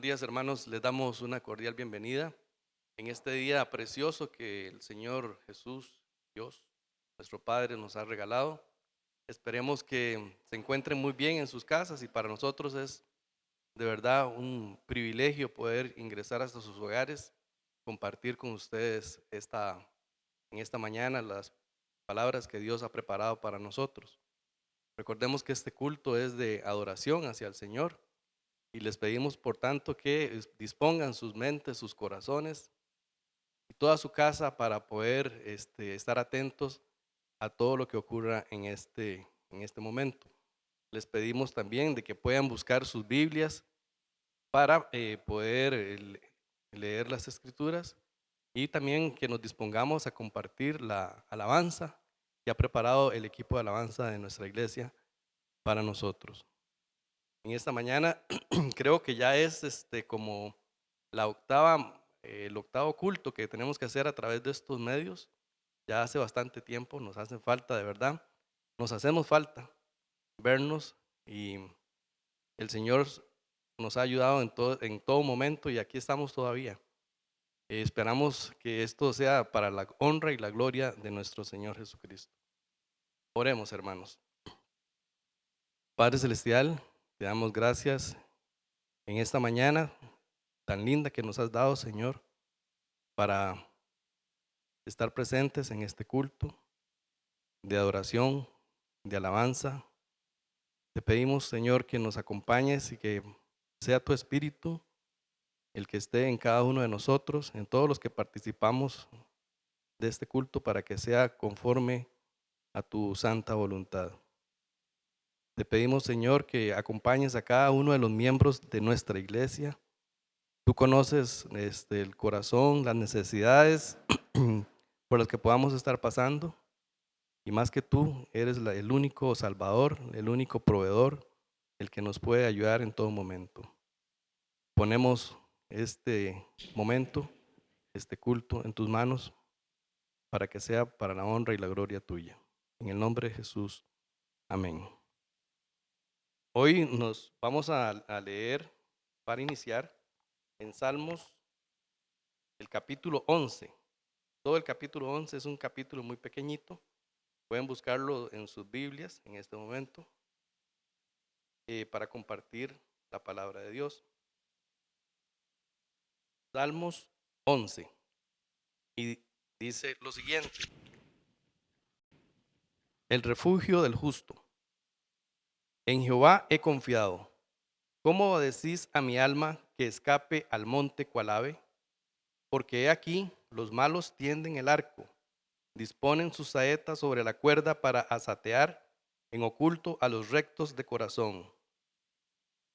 días, hermanos. Les damos una cordial bienvenida en este día precioso que el Señor Jesús, Dios, nuestro Padre, nos ha regalado. Esperemos que se encuentren muy bien en sus casas y para nosotros es de verdad un privilegio poder ingresar hasta sus hogares, compartir con ustedes en esta mañana las palabras que Dios ha preparado para nosotros. Recordemos que este culto es de adoración hacia el Señor. Y les pedimos, por tanto, que dispongan sus mentes, sus corazones y toda su casa para poder estar atentos a todo lo que ocurra en este momento. Les pedimos también de que puedan buscar sus Biblias para poder leer las Escrituras y también que nos dispongamos a compartir la alabanza que ha preparado el equipo de alabanza de nuestra iglesia para nosotros. En esta mañana creo que ya es como el octavo culto que tenemos que hacer a través de estos medios. Ya hace bastante tiempo, nos hacen falta de verdad, nos hacemos falta vernos y el Señor nos ha ayudado en todo momento y aquí estamos todavía. Esperamos que esto sea para la honra y la gloria de nuestro Señor Jesucristo. Oremos, hermanos. Padre Celestial, te damos gracias en esta mañana tan linda que nos has dado, Señor, para estar presentes en este culto de adoración, de alabanza. Te pedimos, Señor, que nos acompañes y que sea tu Espíritu el que esté en cada uno de nosotros, en todos los que participamos de este culto, para que sea conforme a tu santa voluntad. Te pedimos, Señor, que acompañes a cada uno de los miembros de nuestra iglesia. Tú conoces el corazón, las necesidades por las que podamos estar pasando. Y más que tú, eres el único Salvador, el único proveedor, el que nos puede ayudar en todo momento. Ponemos este momento, este culto en tus manos para que sea para la honra y la gloria tuya. En el nombre de Jesús. Amén. Hoy nos vamos a leer, para iniciar, en Salmos, el capítulo 11. Todo el capítulo 11 es un capítulo muy pequeñito. Pueden buscarlo en sus Biblias en este momento para compartir la palabra de Dios. Salmos 11. Y dice lo siguiente: el refugio del justo. En Jehová he confiado. ¿Cómo decís a mi alma que escape al monte cual ave? Porque he aquí, los malos tienden el arco, disponen sus saetas sobre la cuerda para asatear en oculto a los rectos de corazón.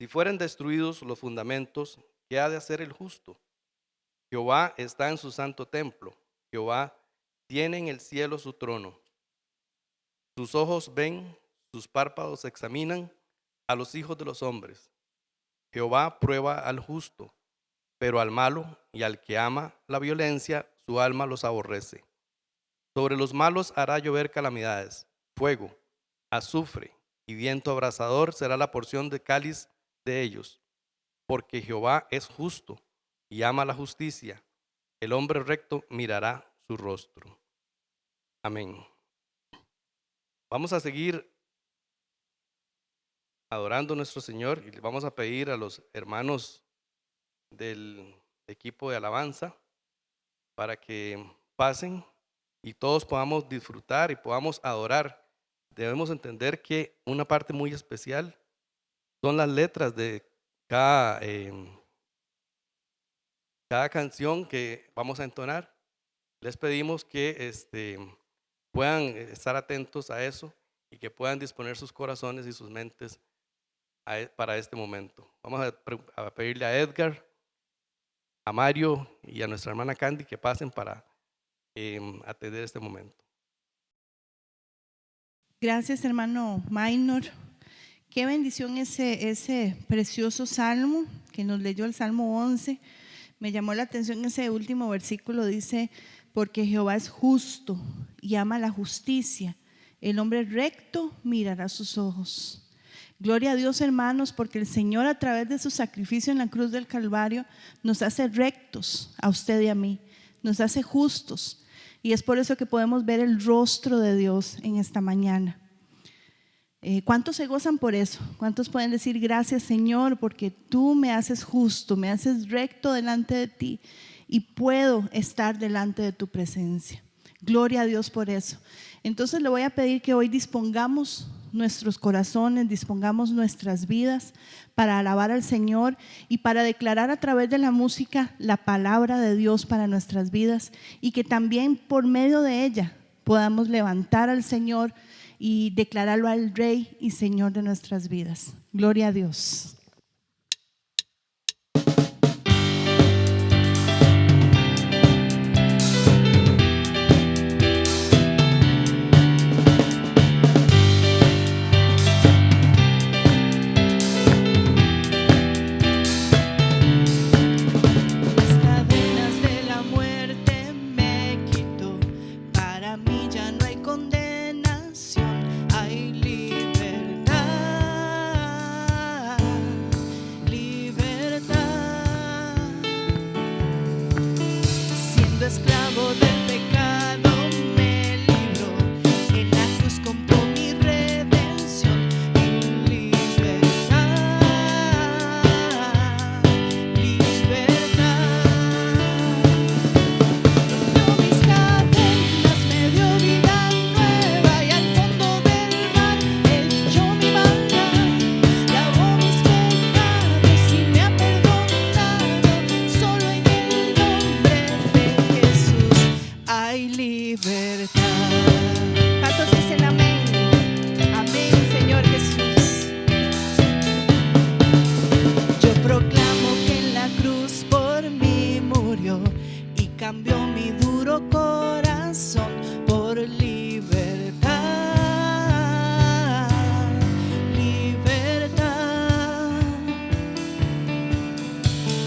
Si fueren destruidos los fundamentos, ¿qué ha de hacer el justo? Jehová está en su santo templo. Jehová tiene en el cielo su trono. Sus ojos ven, sus párpados examinan a los hijos de los hombres. Jehová prueba al justo, pero al malo y al que ama la violencia, su alma los aborrece. Sobre los malos hará llover calamidades, fuego, azufre y viento abrasador será la porción de cáliz de ellos. Porque Jehová es justo y ama la justicia. El hombre recto mirará su rostro. Amén. Vamos a seguir adorando a nuestro Señor y le vamos a pedir a los hermanos del equipo de alabanza para que pasen y todos podamos disfrutar y podamos adorar. Debemos entender que una parte muy especial son las letras de cada canción que vamos a entonar. Les pedimos que puedan estar atentos a eso y que puedan disponer sus corazones y sus mentes para este momento. Vamos a pedirle a Edgar, a Mario y a nuestra hermana Candy que pasen para atender este momento. Gracias, hermano Maynor. Qué bendición ese precioso salmo que nos leyó, el Salmo 11. Me llamó la atención ese último versículo, dice, porque Jehová es justo y ama la justicia. El hombre recto mirará sus ojos. Gloria a Dios, hermanos, porque el Señor, a través de su sacrificio en la cruz del Calvario, nos hace rectos a usted y a mí, nos hace justos. Y es por eso que podemos ver el rostro de Dios en esta mañana. ¿Cuántos se gozan por eso? ¿Cuántos pueden decir gracias, Señor, porque tú me haces justo, me haces recto delante de ti y puedo estar delante de tu presencia? Gloria a Dios por eso. Entonces le voy a pedir que hoy dispongamos nuestros corazones, dispongamos nuestras vidas para alabar al Señor y para declarar a través de la música la palabra de Dios para nuestras vidas, y que también por medio de ella podamos levantar al Señor y declararlo al Rey y Señor de nuestras vidas. Gloria a Dios. Esclavo del pecado me libró, en la cruz compró mi redención y libertad, libertad. Rompió mis cadenas, me dio vida nueva y al fondo del mar echó mi maldad, lavó mis pecados y me ha perdonado. Solo en el nombre de hay libertad. ¿Cuántos dicen amén? Amén, Señor Jesús. Yo proclamo que en la cruz por mí murió y cambió mi duro corazón por libertad, libertad.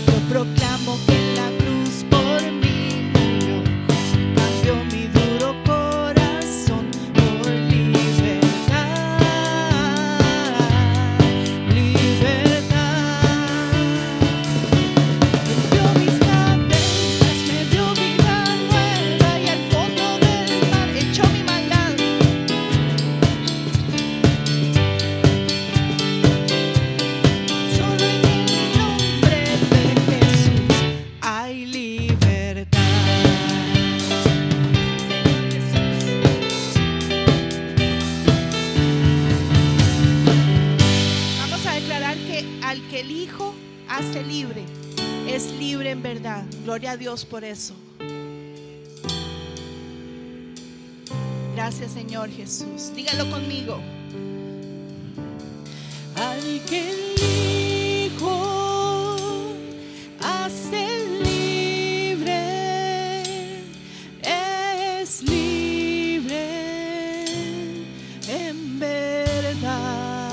Yo proclamo que en la cruz por mí mi duro corazón por libertad, libertad. Rompió mis cadenas, me dio vida nueva y al fondo del mar echó mi maldad. Solo en el nombre de Jesús hay libertad. Al que el Hijo hace libre, es libre en verdad. Gloria a Dios por eso. Gracias, Señor Jesús. Dígalo conmigo. Al que el Hijo hace libre, es libre en verdad.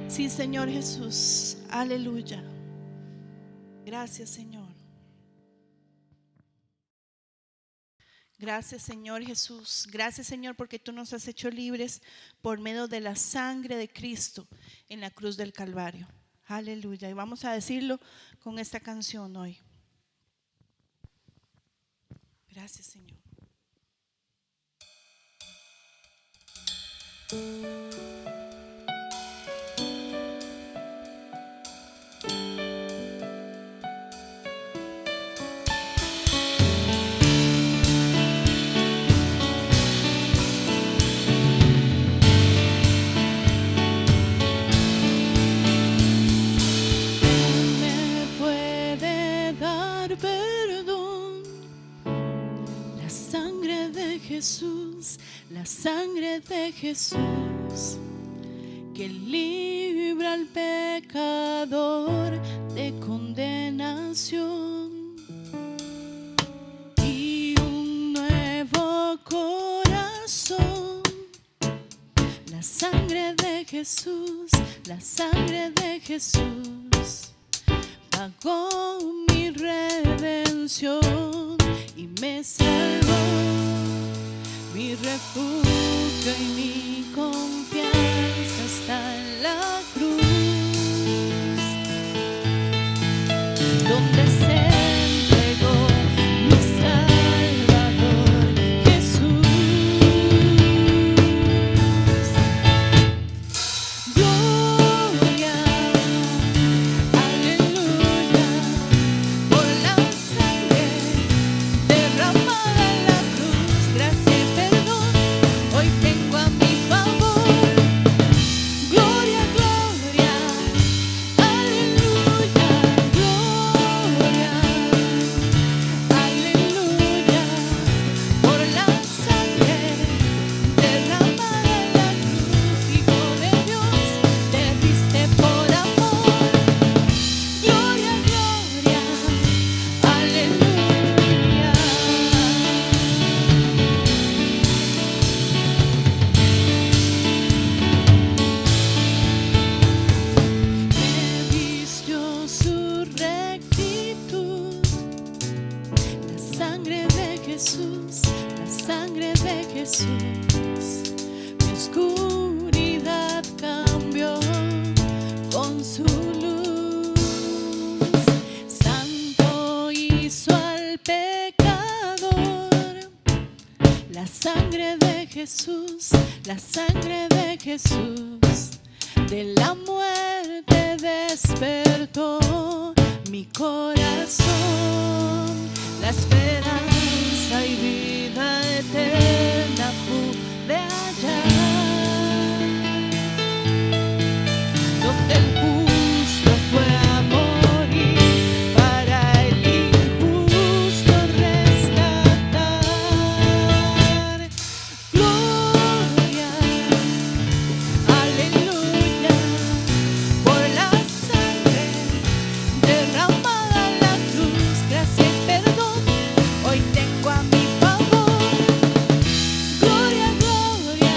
Sí, Señor Jesús, aleluya. Gracias, Señor. Gracias, Señor Jesús. Gracias, Señor, porque tú nos has hecho libres por medio de la sangre de Cristo en la cruz del Calvario. Aleluya. Y vamos a decirlo con esta canción hoy. Gracias, Señor. Me puede dar perdón la sangre de Jesús, la sangre de Jesús, que libra al pecador de condenación y un nuevo corazón. La sangre de Jesús, la sangre de Jesús pagó mi redención y me salvó. Mi refugio y mi confianza está en la cruz, donde se entregó mi Salvador Jesús. Gloria, aleluya, por la sangre derramada en la cruz, gracia y perdón, hoy tengo a mi favor. Gloria, gloria, aleluya, gloria, aleluya, por la sangre derramada en la cruz, Hijo de Dios, te diste por amor. Gloria, gloria, aleluya. Me vistió su rectitud, la sangre de Jesús, la sangre de Jesús. Mi oscuridad cambió con su luz. Santo hizo al pecador. La sangre de Jesús, la sangre de Jesús, de la muerte despertó mi corazón. La esperanza y vida eterna pude hallar, donde el justo fue a morir para el injusto rescatar. Gloria, aleluya, por la sangre derramada en la cruz, gracia y perdón, hoy tengo a mi favor. Gloria, gloria,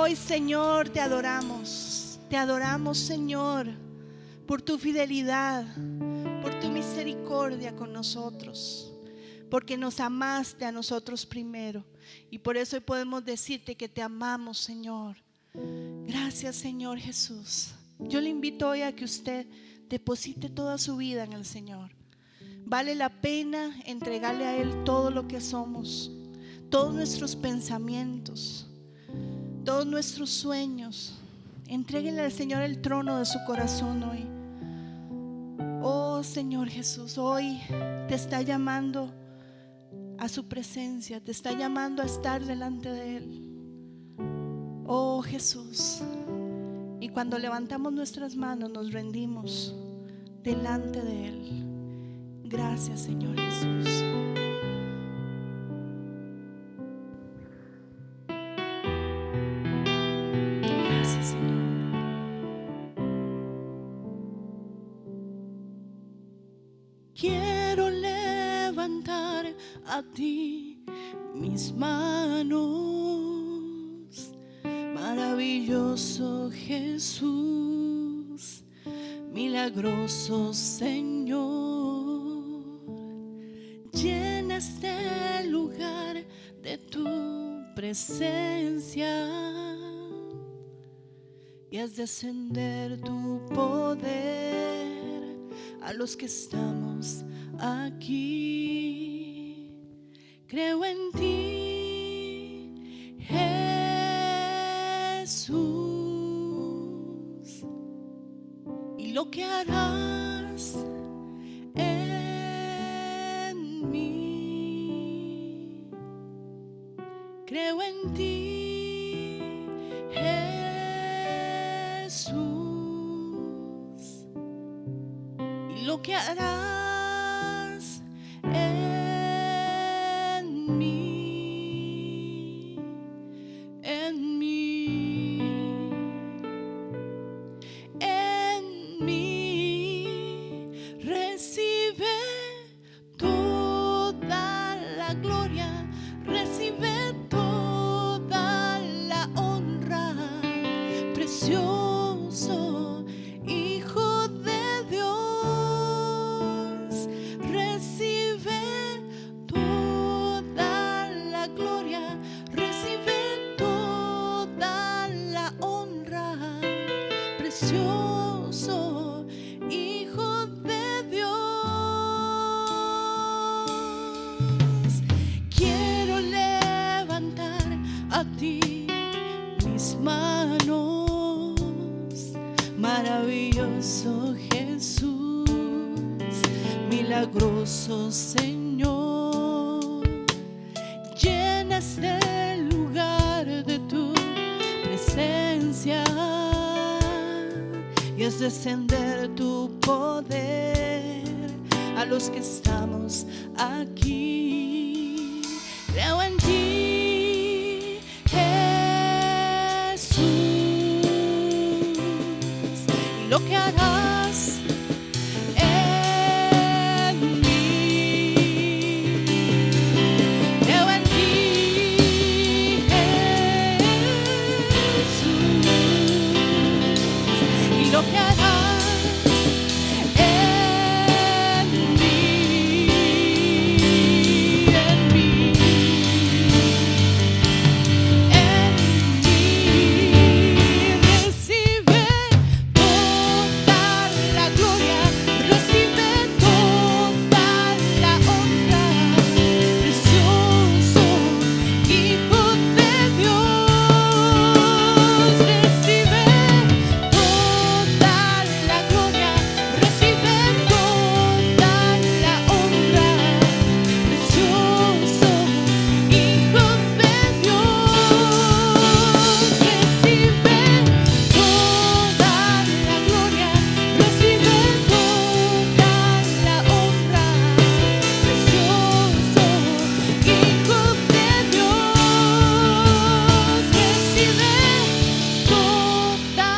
hoy, Señor, te adoramos. Te adoramos, Señor, por tu fidelidad, por tu misericordia con nosotros, porque nos amaste a nosotros primero. Y por eso hoy podemos decirte que te amamos, Señor. Gracias, Señor Jesús. Yo le invito hoy a que usted deposite toda su vida en el Señor. Vale la pena entregarle a Él todo lo que somos, todos nuestros pensamientos, todos nuestros sueños. Entréguenle al Señor el trono de su corazón hoy. Oh Señor Jesús, hoy te está llamando a su presencia, te está llamando a estar delante de Él. Oh Jesús, y cuando levantamos nuestras manos nos rendimos delante de Él. Gracias, Señor Jesús. Gracias, Señor. Quiero levantar a ti mis manos, maravilloso Jesús, milagroso Señor. Llena este lugar de tu presencia y haz descender tu poder a los que estamos aquí. Creo en ti, Jesús, y lo que harás en mí. Creo en ti, Jesús, y lo que harás en mí, en mí, en mí. Recibe toda la gloria, recibe toda la honra, precioso Hijo de Dios. Recibe toda la gloria, recibe toda la honra, precioso Hijo de Dios. Quiero levantar a ti mis manos, maravilloso Jesús, milagroso Señor. Llena este lugar de tu presencia y haz descender tu poder a los que estamos aquí. Creo en ti, Jesús, y lo que harás en mí. Creo en ti, Jesús, y lo que harás en mí, en mí, en mí. Recibe toda la gloria, recibe toda la honra, precioso Hijo de Dios. Recibe toda la gloria, recibe toda la honra, precioso Hijo de Dios. Recibe toda la gloria, recibe toda la honra, precioso Hijo de Dios. Recibe toda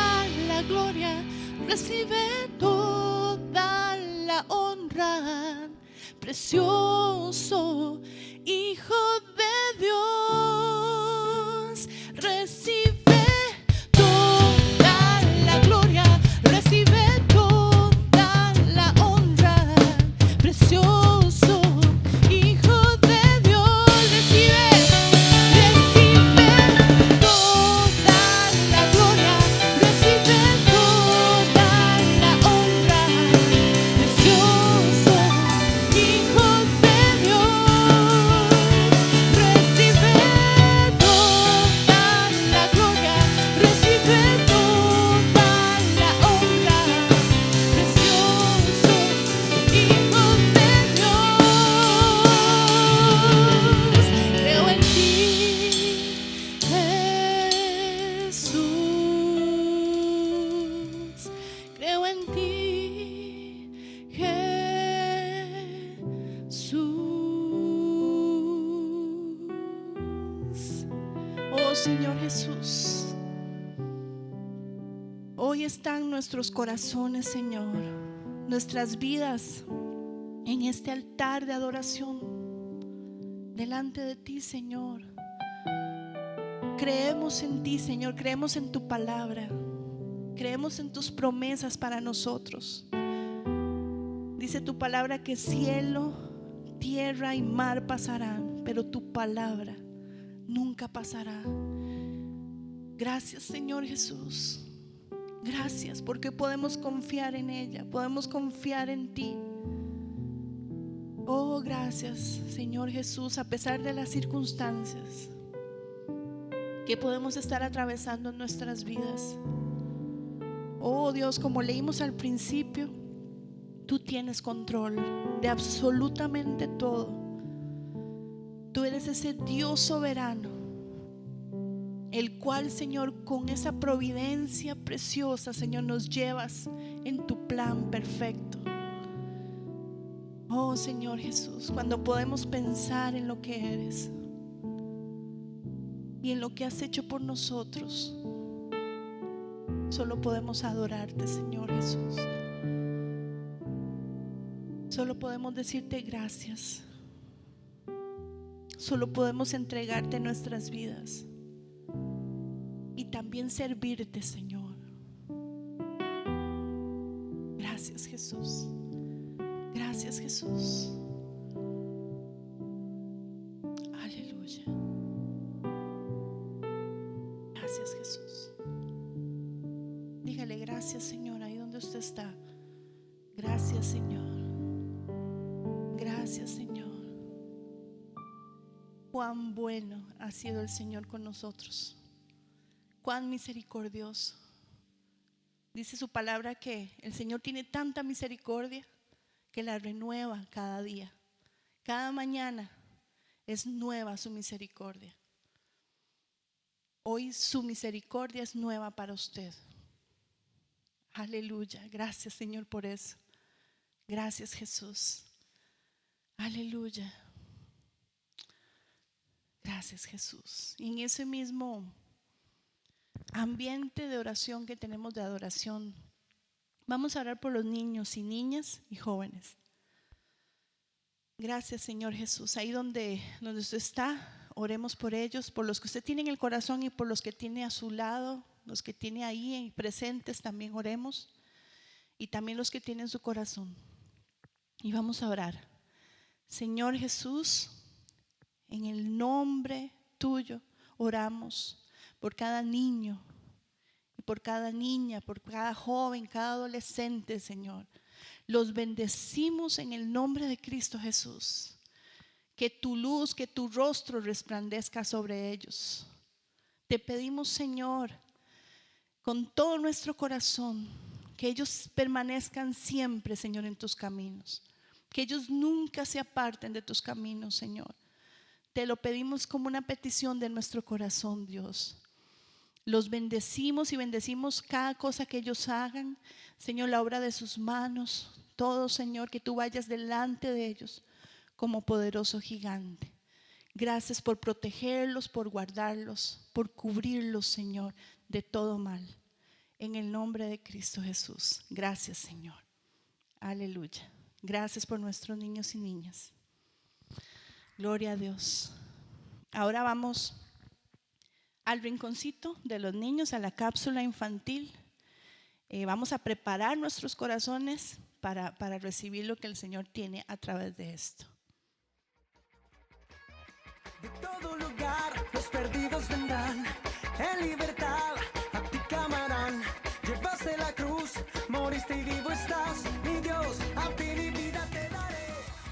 la gloria, recibe toda la honra, precioso Hijo de Dios. Recibe Señor Jesús. Hoy están nuestros corazones, Señor, nuestras vidas en este altar de adoración delante de ti, Señor. Creemos en ti, Señor, creemos en tu palabra, creemos en tus promesas para nosotros. Dice tu palabra que cielo, tierra y mar pasarán, pero tu palabra nunca pasará. Gracias, Señor Jesús. Gracias porque podemos confiar en ella, podemos confiar en ti. Oh, gracias, Señor Jesús, a pesar de las circunstancias que podemos estar atravesando en nuestras vidas. Oh Dios, como leímos al principio, tú tienes control de absolutamente todo. Tú eres ese Dios soberano, el cual, Señor, con esa providencia preciosa, Señor, nos llevas en tu plan perfecto. Oh Señor Jesús, cuando podemos pensar en lo que eres y en lo que has hecho por nosotros, solo podemos adorarte, Señor Jesús. Solo podemos decirte gracias. Solo podemos entregarte nuestras vidas y también servirte, Señor. Gracias, Jesús. Gracias, Jesús. Aleluya. Gracias, Jesús. Dígale gracias, Señor, ahí donde usted está. Gracias, Señor. Gracias, Señor. Cuán bueno ha sido el Señor con nosotros. Cuán misericordioso. Dice su palabra que el Señor tiene tanta misericordia que la renueva cada día. Cada mañana es nueva su misericordia. Hoy su misericordia es nueva para usted. Aleluya. Gracias, Señor, por eso. Gracias, Jesús. Aleluya. Gracias, Jesús. Y en ese mismo ambiente de oración que tenemos, de adoración, vamos a orar por los niños y niñas y jóvenes. Gracias, Señor Jesús. Ahí donde usted está, oremos por ellos, por los que usted tiene en el corazón y por los que tiene a su lado, los que tiene ahí presentes también oremos, y también los que tienen en su corazón. Y vamos a orar. Señor Jesús, en el nombre tuyo oramos por cada niño y por cada niña, por cada joven, cada adolescente, Señor. Los bendecimos en el nombre de Cristo Jesús. Que tu luz, que tu rostro resplandezca sobre ellos. Te pedimos, Señor, con todo nuestro corazón, que ellos permanezcan siempre, Señor, en tus caminos. Que ellos nunca se aparten de tus caminos, Señor. Te lo pedimos como una petición de nuestro corazón, Dios. Los bendecimos y bendecimos cada cosa que ellos hagan, Señor, la obra de sus manos, todo, Señor, que tú vayas delante de ellos como poderoso gigante. Gracias por protegerlos, por guardarlos, por cubrirlos, Señor, de todo mal. En el nombre de Cristo Jesús. Gracias, Señor. Aleluya. Gracias por nuestros niños y niñas. Gloria a Dios. Ahora vamos al rinconcito de los niños, a la cápsula infantil. Vamos a preparar nuestros corazones para recibir lo que el Señor tiene a través de esto. De todo lugar los perdidos vendrán, en libertad a ti clamarán. Llevaste la cruz, moriste y vivo estás, mi Dios, a ti mi vida te daré.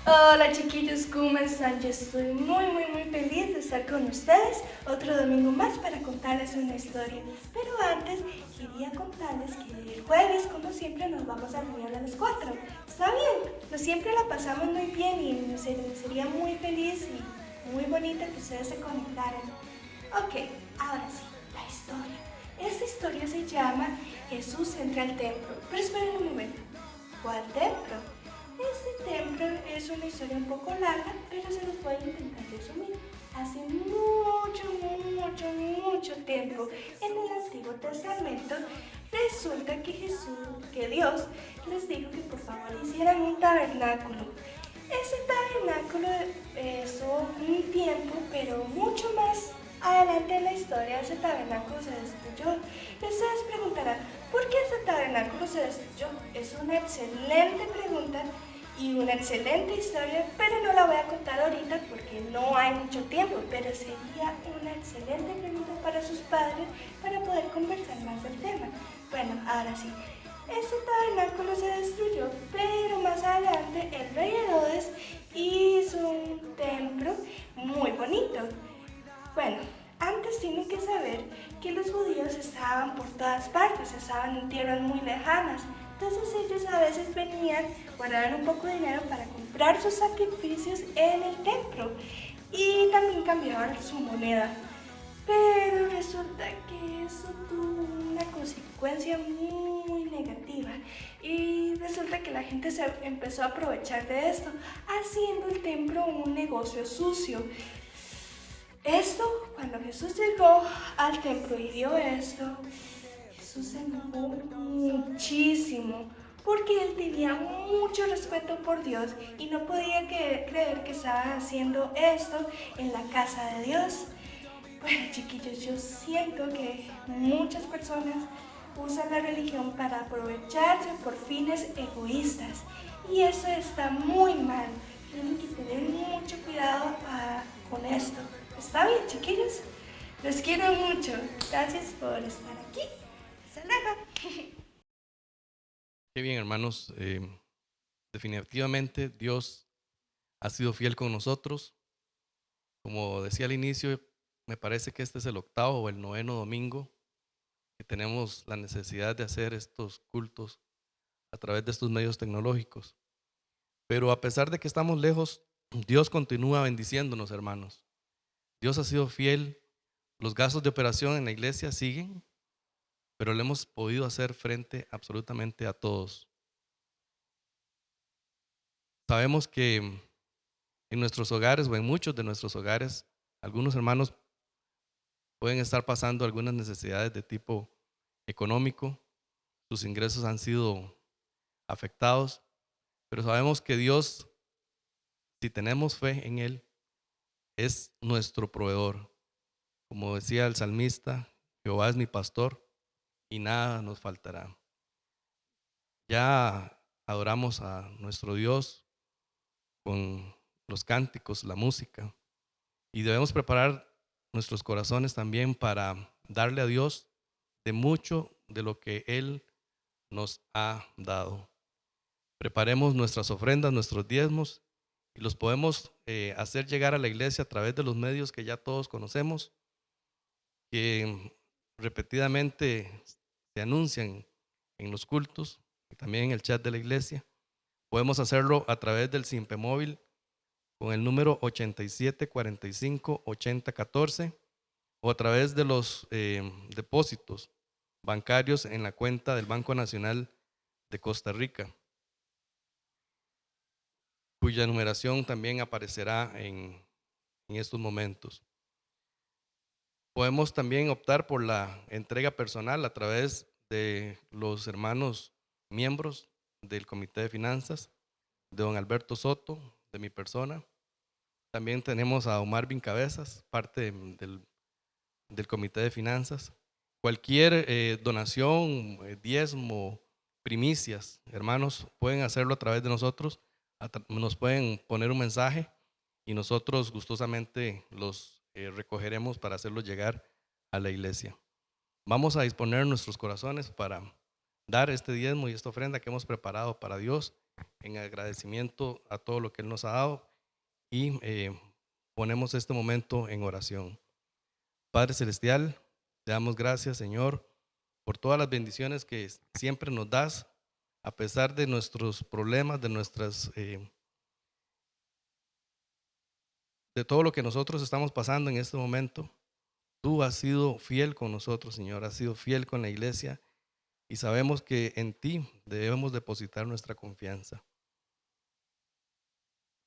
Hola chiquillos, ¿cómo están? Yo estoy muy feliz de estar con ustedes otro domingo más para contarles una historia. Pero antes quería contarles que el jueves, como siempre, nos vamos a reunir a las 4. ¿Está bien? Nos siempre la pasamos muy bien y me sería muy feliz y muy bonita que ustedes se conectaran. Ok, ahora sí, la historia. Esta historia se llama Jesús entra al templo. Pero esperen un momento. ¿Cuál templo? Este templo es una historia un poco larga, pero se los voy a intentar resumir. Hace mucho, mucho, mucho tiempo, en el Antiguo Testamento, resulta que Dios les dijo que por favor hicieran un tabernáculo. Ese tabernáculo estuvo un tiempo, pero mucho más adelante en la historia ese tabernáculo se destruyó. Y ustedes preguntarán, ¿por qué ese tabernáculo se destruyó? Es una excelente pregunta y una excelente historia, pero no la voy a contar ahorita porque no hay mucho tiempo, pero sería una excelente pregunta para sus padres para poder conversar más del tema. Bueno, ahora sí. Este tabernáculo se destruyó, pero más adelante el rey Herodes hizo un templo muy bonito. Bueno, antes tienen que saber que los judíos estaban por todas partes, estaban en tierras muy lejanas. Entonces ellos a veces venían, guardaban un poco de dinero para comprar sus sacrificios en el templo y también cambiaban su moneda. Pero resulta que eso tuvo una consecuencia muy negativa y resulta que la gente se empezó a aprovechar de esto, haciendo el templo un negocio sucio. Esto, cuando Jesús llegó al templo y vio esto, Jesús se enojó muchísimo porque él tenía mucho respeto por Dios y no podía creer que estaba haciendo esto en la casa de Dios. Bueno, chiquillos, yo siento que muchas personas usan la religión para aprovecharse por fines egoístas y eso está muy mal. Tienen que tener mucho cuidado con esto. ¿Está bien, chiquillos? Los quiero mucho. Gracias por estar aquí. Hasta luego. Qué bien, hermanos. Definitivamente Dios ha sido fiel con nosotros. Como decía al inicio, me parece que este es el 8º o el 9º domingo que tenemos la necesidad de hacer estos cultos a través de estos medios tecnológicos. Pero a pesar de que estamos lejos, Dios continúa bendiciéndonos, hermanos. Dios ha sido fiel. Los gastos de operación en la iglesia siguen, pero le hemos podido hacer frente absolutamente a todos. Sabemos que en nuestros hogares o en muchos de nuestros hogares, algunos hermanos pueden estar pasando algunas necesidades de tipo económico, sus ingresos han sido afectados, pero sabemos que Dios, si tenemos fe en Él, es nuestro proveedor. Como decía el salmista, Jehová es mi pastor y nada nos faltará. Ya adoramos a nuestro Dios con los cánticos, la música, y debemos preparar nuestros corazones también para darle a Dios de mucho de lo que Él nos ha dado. Preparemos nuestras ofrendas, nuestros diezmos, y los podemos hacer llegar a la iglesia a través de los medios que ya todos conocemos, que repetidamente se anuncian en los cultos y también en el chat de la iglesia. Podemos hacerlo a través del Simpe Móvil con el número 8745-8014 o a través de los depósitos bancarios en la cuenta del Banco Nacional de Costa Rica, cuya numeración también aparecerá en estos momentos. Podemos también optar por la entrega personal a través de los hermanos miembros del Comité de Finanzas, de don Alberto Soto, de mi persona. También tenemos a Omar Vincabezas, parte del Comité de Finanzas. Cualquier donación, diezmo, primicias, hermanos, pueden hacerlo a través de nosotros. Nos pueden poner un mensaje y nosotros gustosamente los recogeremos para hacerlos llegar a la iglesia. Vamos a disponer nuestros corazones para dar este diezmo y esta ofrenda que hemos preparado para Dios en agradecimiento a todo lo que Él nos ha dado y ponemos este momento en oración. Padre Celestial, te damos gracias, Señor, por todas las bendiciones que siempre nos das, a pesar de nuestros problemas, de todo lo que nosotros estamos pasando en este momento. Tú has sido fiel con nosotros, Señor, has sido fiel con la iglesia y sabemos que en ti debemos depositar nuestra confianza.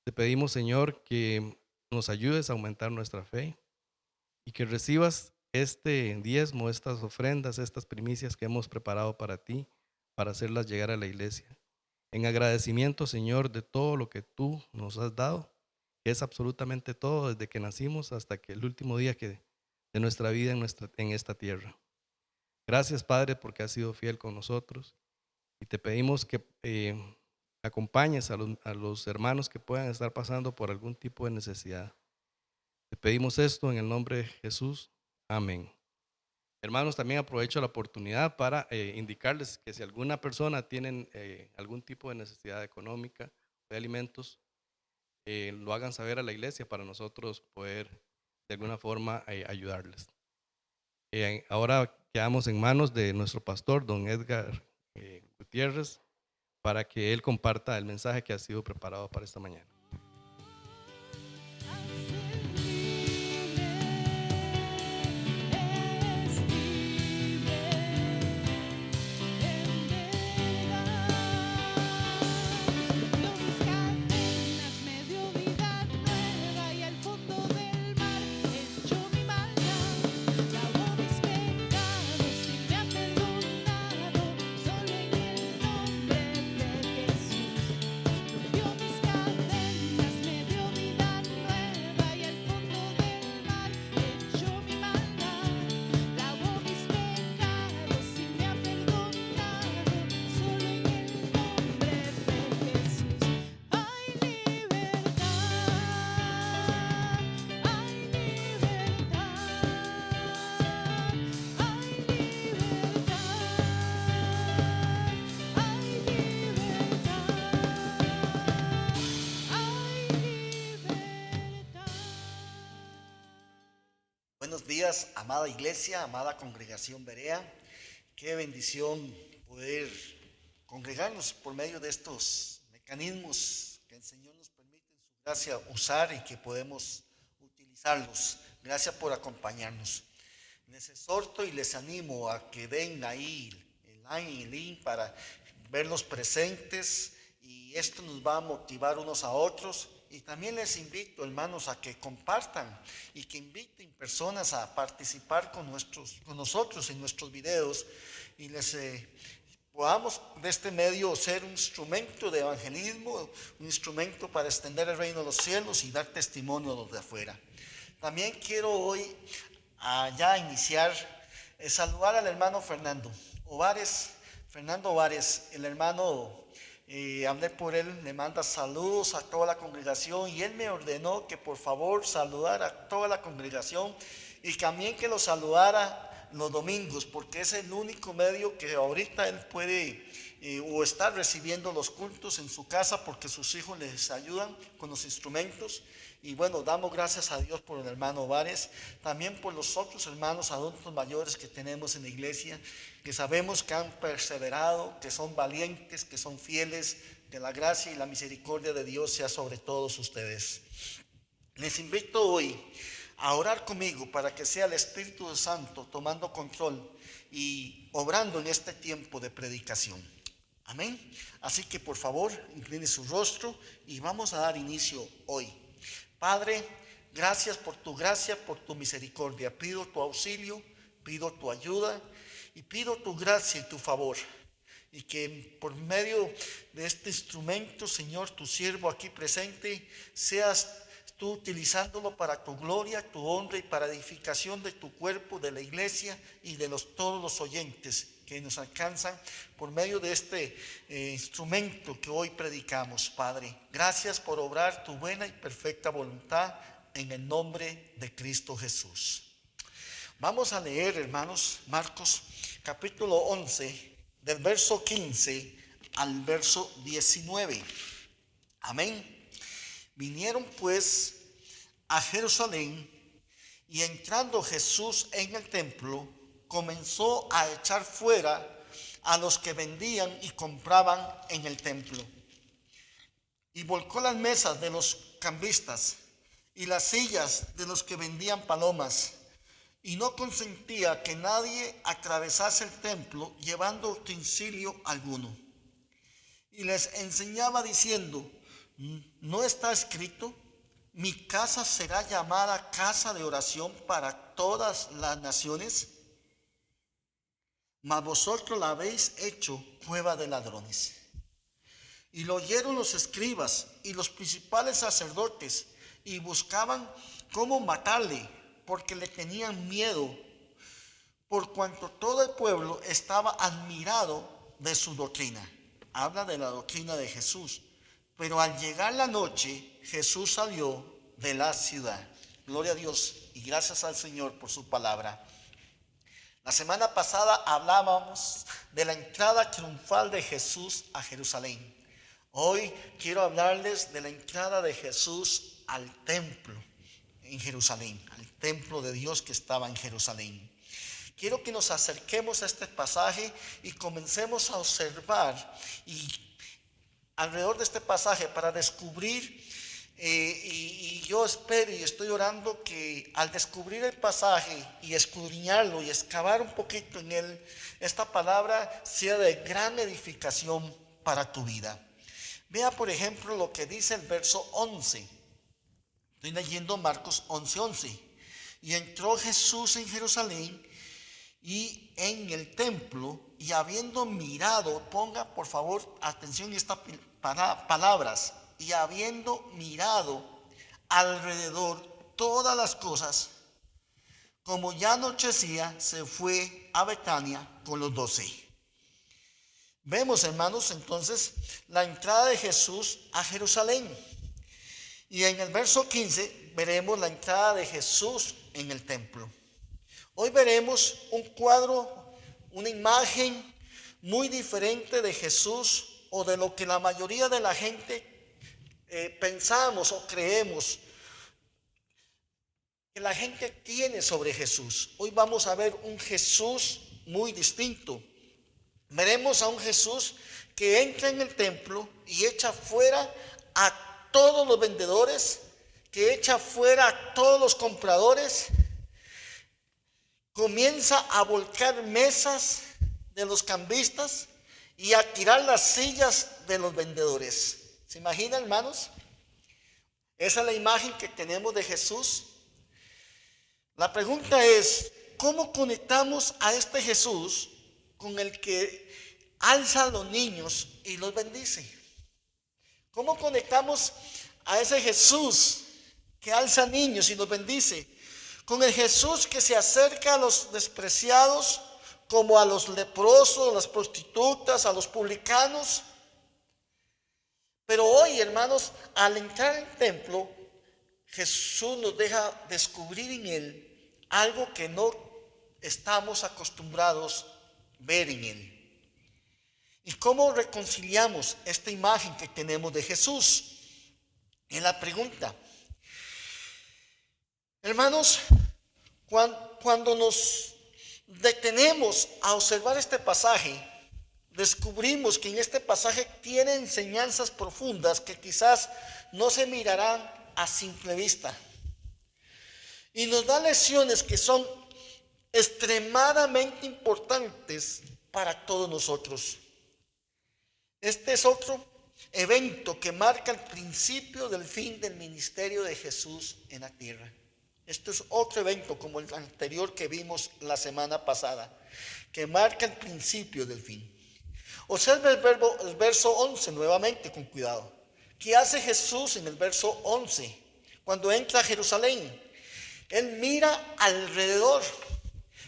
Te pedimos, Señor, que nos ayudes a aumentar nuestra fe y que recibas este diezmo, estas ofrendas, estas primicias que hemos preparado para ti, para hacerlas llegar a la iglesia. En agradecimiento, Señor, de todo lo que tú nos has dado, que es absolutamente todo, desde que nacimos hasta que el último día de nuestra vida en esta tierra. Gracias, Padre, porque has sido fiel con nosotros y te pedimos que acompañes a los hermanos que puedan estar pasando por algún tipo de necesidad. Te pedimos esto en el nombre de Jesús. Amén. Hermanos, también aprovecho la oportunidad para indicarles que si alguna persona tiene algún tipo de necesidad económica o de alimentos, lo hagan saber a la iglesia para nosotros poder de alguna forma ayudarles. Ahora quedamos en manos de nuestro pastor, don Edgar Gutiérrez, para que él comparta el mensaje que ha sido preparado para esta mañana. Buenos días, amada iglesia, amada congregación Berea. Qué bendición poder congregarnos por medio de estos mecanismos que el Señor nos permite en su gracia usar y que podemos utilizarlos. Gracias por acompañarnos. Les exhorto y les animo a que den ahí el link para verlos presentes, y esto nos va a motivar unos a otros. Y también les invito, hermanos, a que compartan y que inviten personas a participar con nosotros en nuestros videos, y les podamos de este medio ser un instrumento de evangelismo, un instrumento para extender el reino de los cielos y dar testimonio a los de afuera. También quiero hoy ya iniciar, saludar al hermano Fernando Ovares, el hermano. Hablé por él, le manda saludos a toda la congregación, y él me ordenó que por favor saludara a toda la congregación y también que lo saludara los domingos, porque es el único medio que ahorita él puede o está recibiendo los cultos en su casa, porque sus hijos les ayudan con los instrumentos. Y bueno, damos gracias a Dios por el hermano Vares, también por los otros hermanos adultos mayores que tenemos en la iglesia, que sabemos que han perseverado, que son valientes, que son fieles. Que la gracia y la misericordia de Dios sea sobre todos ustedes. Les invito hoy a orar conmigo para que sea el Espíritu Santo tomando control y obrando en este tiempo de predicación. Amén. Así que por favor, incline su rostro y vamos a dar inicio hoy. Padre, gracias por tu gracia, por tu misericordia. Pido tu auxilio, pido tu ayuda y pido tu gracia y tu favor. Y que por medio de este instrumento, Señor, tu siervo aquí presente, seas tú utilizándolo para tu gloria, tu honra y para edificación de tu cuerpo, de la iglesia y de todos los oyentes que nos alcanzan por medio de este instrumento que hoy predicamos, Padre. Gracias por obrar tu buena y perfecta voluntad en el nombre de Cristo Jesús. Vamos a leer, hermanos, Marcos capítulo 11, del verso 15 al verso 19. Amén. Vinieron pues a Jerusalén, y entrando Jesús en el templo, comenzó a echar fuera a los que vendían y compraban en el templo, y volcó las mesas de los cambistas y las sillas de los que vendían palomas, y no consentía que nadie atravesase el templo llevando utensilio alguno. Y les enseñaba diciendo: ¿no está escrito: mi casa será llamada casa de oración para todas las naciones, mas vosotros la habéis hecho cueva de ladrones. Y lo oyeron los escribas y los principales sacerdotes, y buscaban cómo matarle, porque le tenían miedo, por cuanto todo el pueblo estaba admirado de su doctrina. Habla de la doctrina de Jesús. Pero al llegar la noche, Jesús salió de la ciudad. Gloria a Dios y gracias al Señor por su palabra. La semana pasada hablábamos de la entrada triunfal de Jesús a Jerusalén. Hoy quiero hablarles de la entrada de Jesús al templo en Jerusalén, al templo de Dios que estaba en Jerusalén. Quiero que nos acerquemos a este pasaje y comencemos a observar y alrededor de este pasaje para descubrir, y yo espero y estoy orando que al descubrir el pasaje y escudriñarlo y excavar un poquito en él, esta palabra sea de gran edificación para tu vida. Vea por ejemplo lo que dice el verso 11. Estoy leyendo Marcos 11:11. Y entró Jesús en Jerusalén y en el templo, y habiendo mirado, ponga por favor atención a estas palabras, y habiendo mirado alrededor todas las cosas, como ya anochecía, se fue a Betania con los 12. Vemos, hermanos, entonces la entrada de Jesús a Jerusalén. Y en el verso 15 veremos la entrada de Jesús en el templo. Hoy veremos un cuadro, una imagen muy diferente de Jesús, o de lo que la mayoría de la gente pensamos o creemos que la gente tiene sobre Jesús. Hoy vamos a ver un Jesús muy distinto. Veremos a un Jesús que entra en el templo y echa fuera a todos los vendedores, que echa fuera a todos los compradores, comienza a volcar mesas de los cambistas y a tirar las sillas de los vendedores. ¿Se imaginan, hermanos? Esa es la imagen que tenemos de Jesús. La pregunta es, ¿cómo conectamos a este Jesús con el que alza a los niños y los bendice? ¿Cómo conectamos a ese Jesús que alza a niños y los bendice con el Jesús que se acerca a los despreciados, como a los leprosos, a las prostitutas, a los publicanos? Pero hoy, hermanos, al entrar al templo, Jesús nos deja descubrir en él algo que no estamos acostumbrados a ver en él. ¿Y cómo reconciliamos esta imagen que tenemos de Jesús? En la pregunta, hermanos, cuando nos detenemos a observar este pasaje, descubrimos que en este pasaje tiene enseñanzas profundas que quizás no se mirarán a simple vista. Y nos da lecciones que son extremadamente importantes para todos nosotros. Este es otro evento que marca el principio del fin del ministerio de Jesús en la tierra. Esto es otro evento como el anterior que vimos la semana pasada, que marca el principio del fin. Observe el verso 11 nuevamente con cuidado. ¿Qué hace Jesús en el verso 11? Cuando entra a Jerusalén, Él mira alrededor.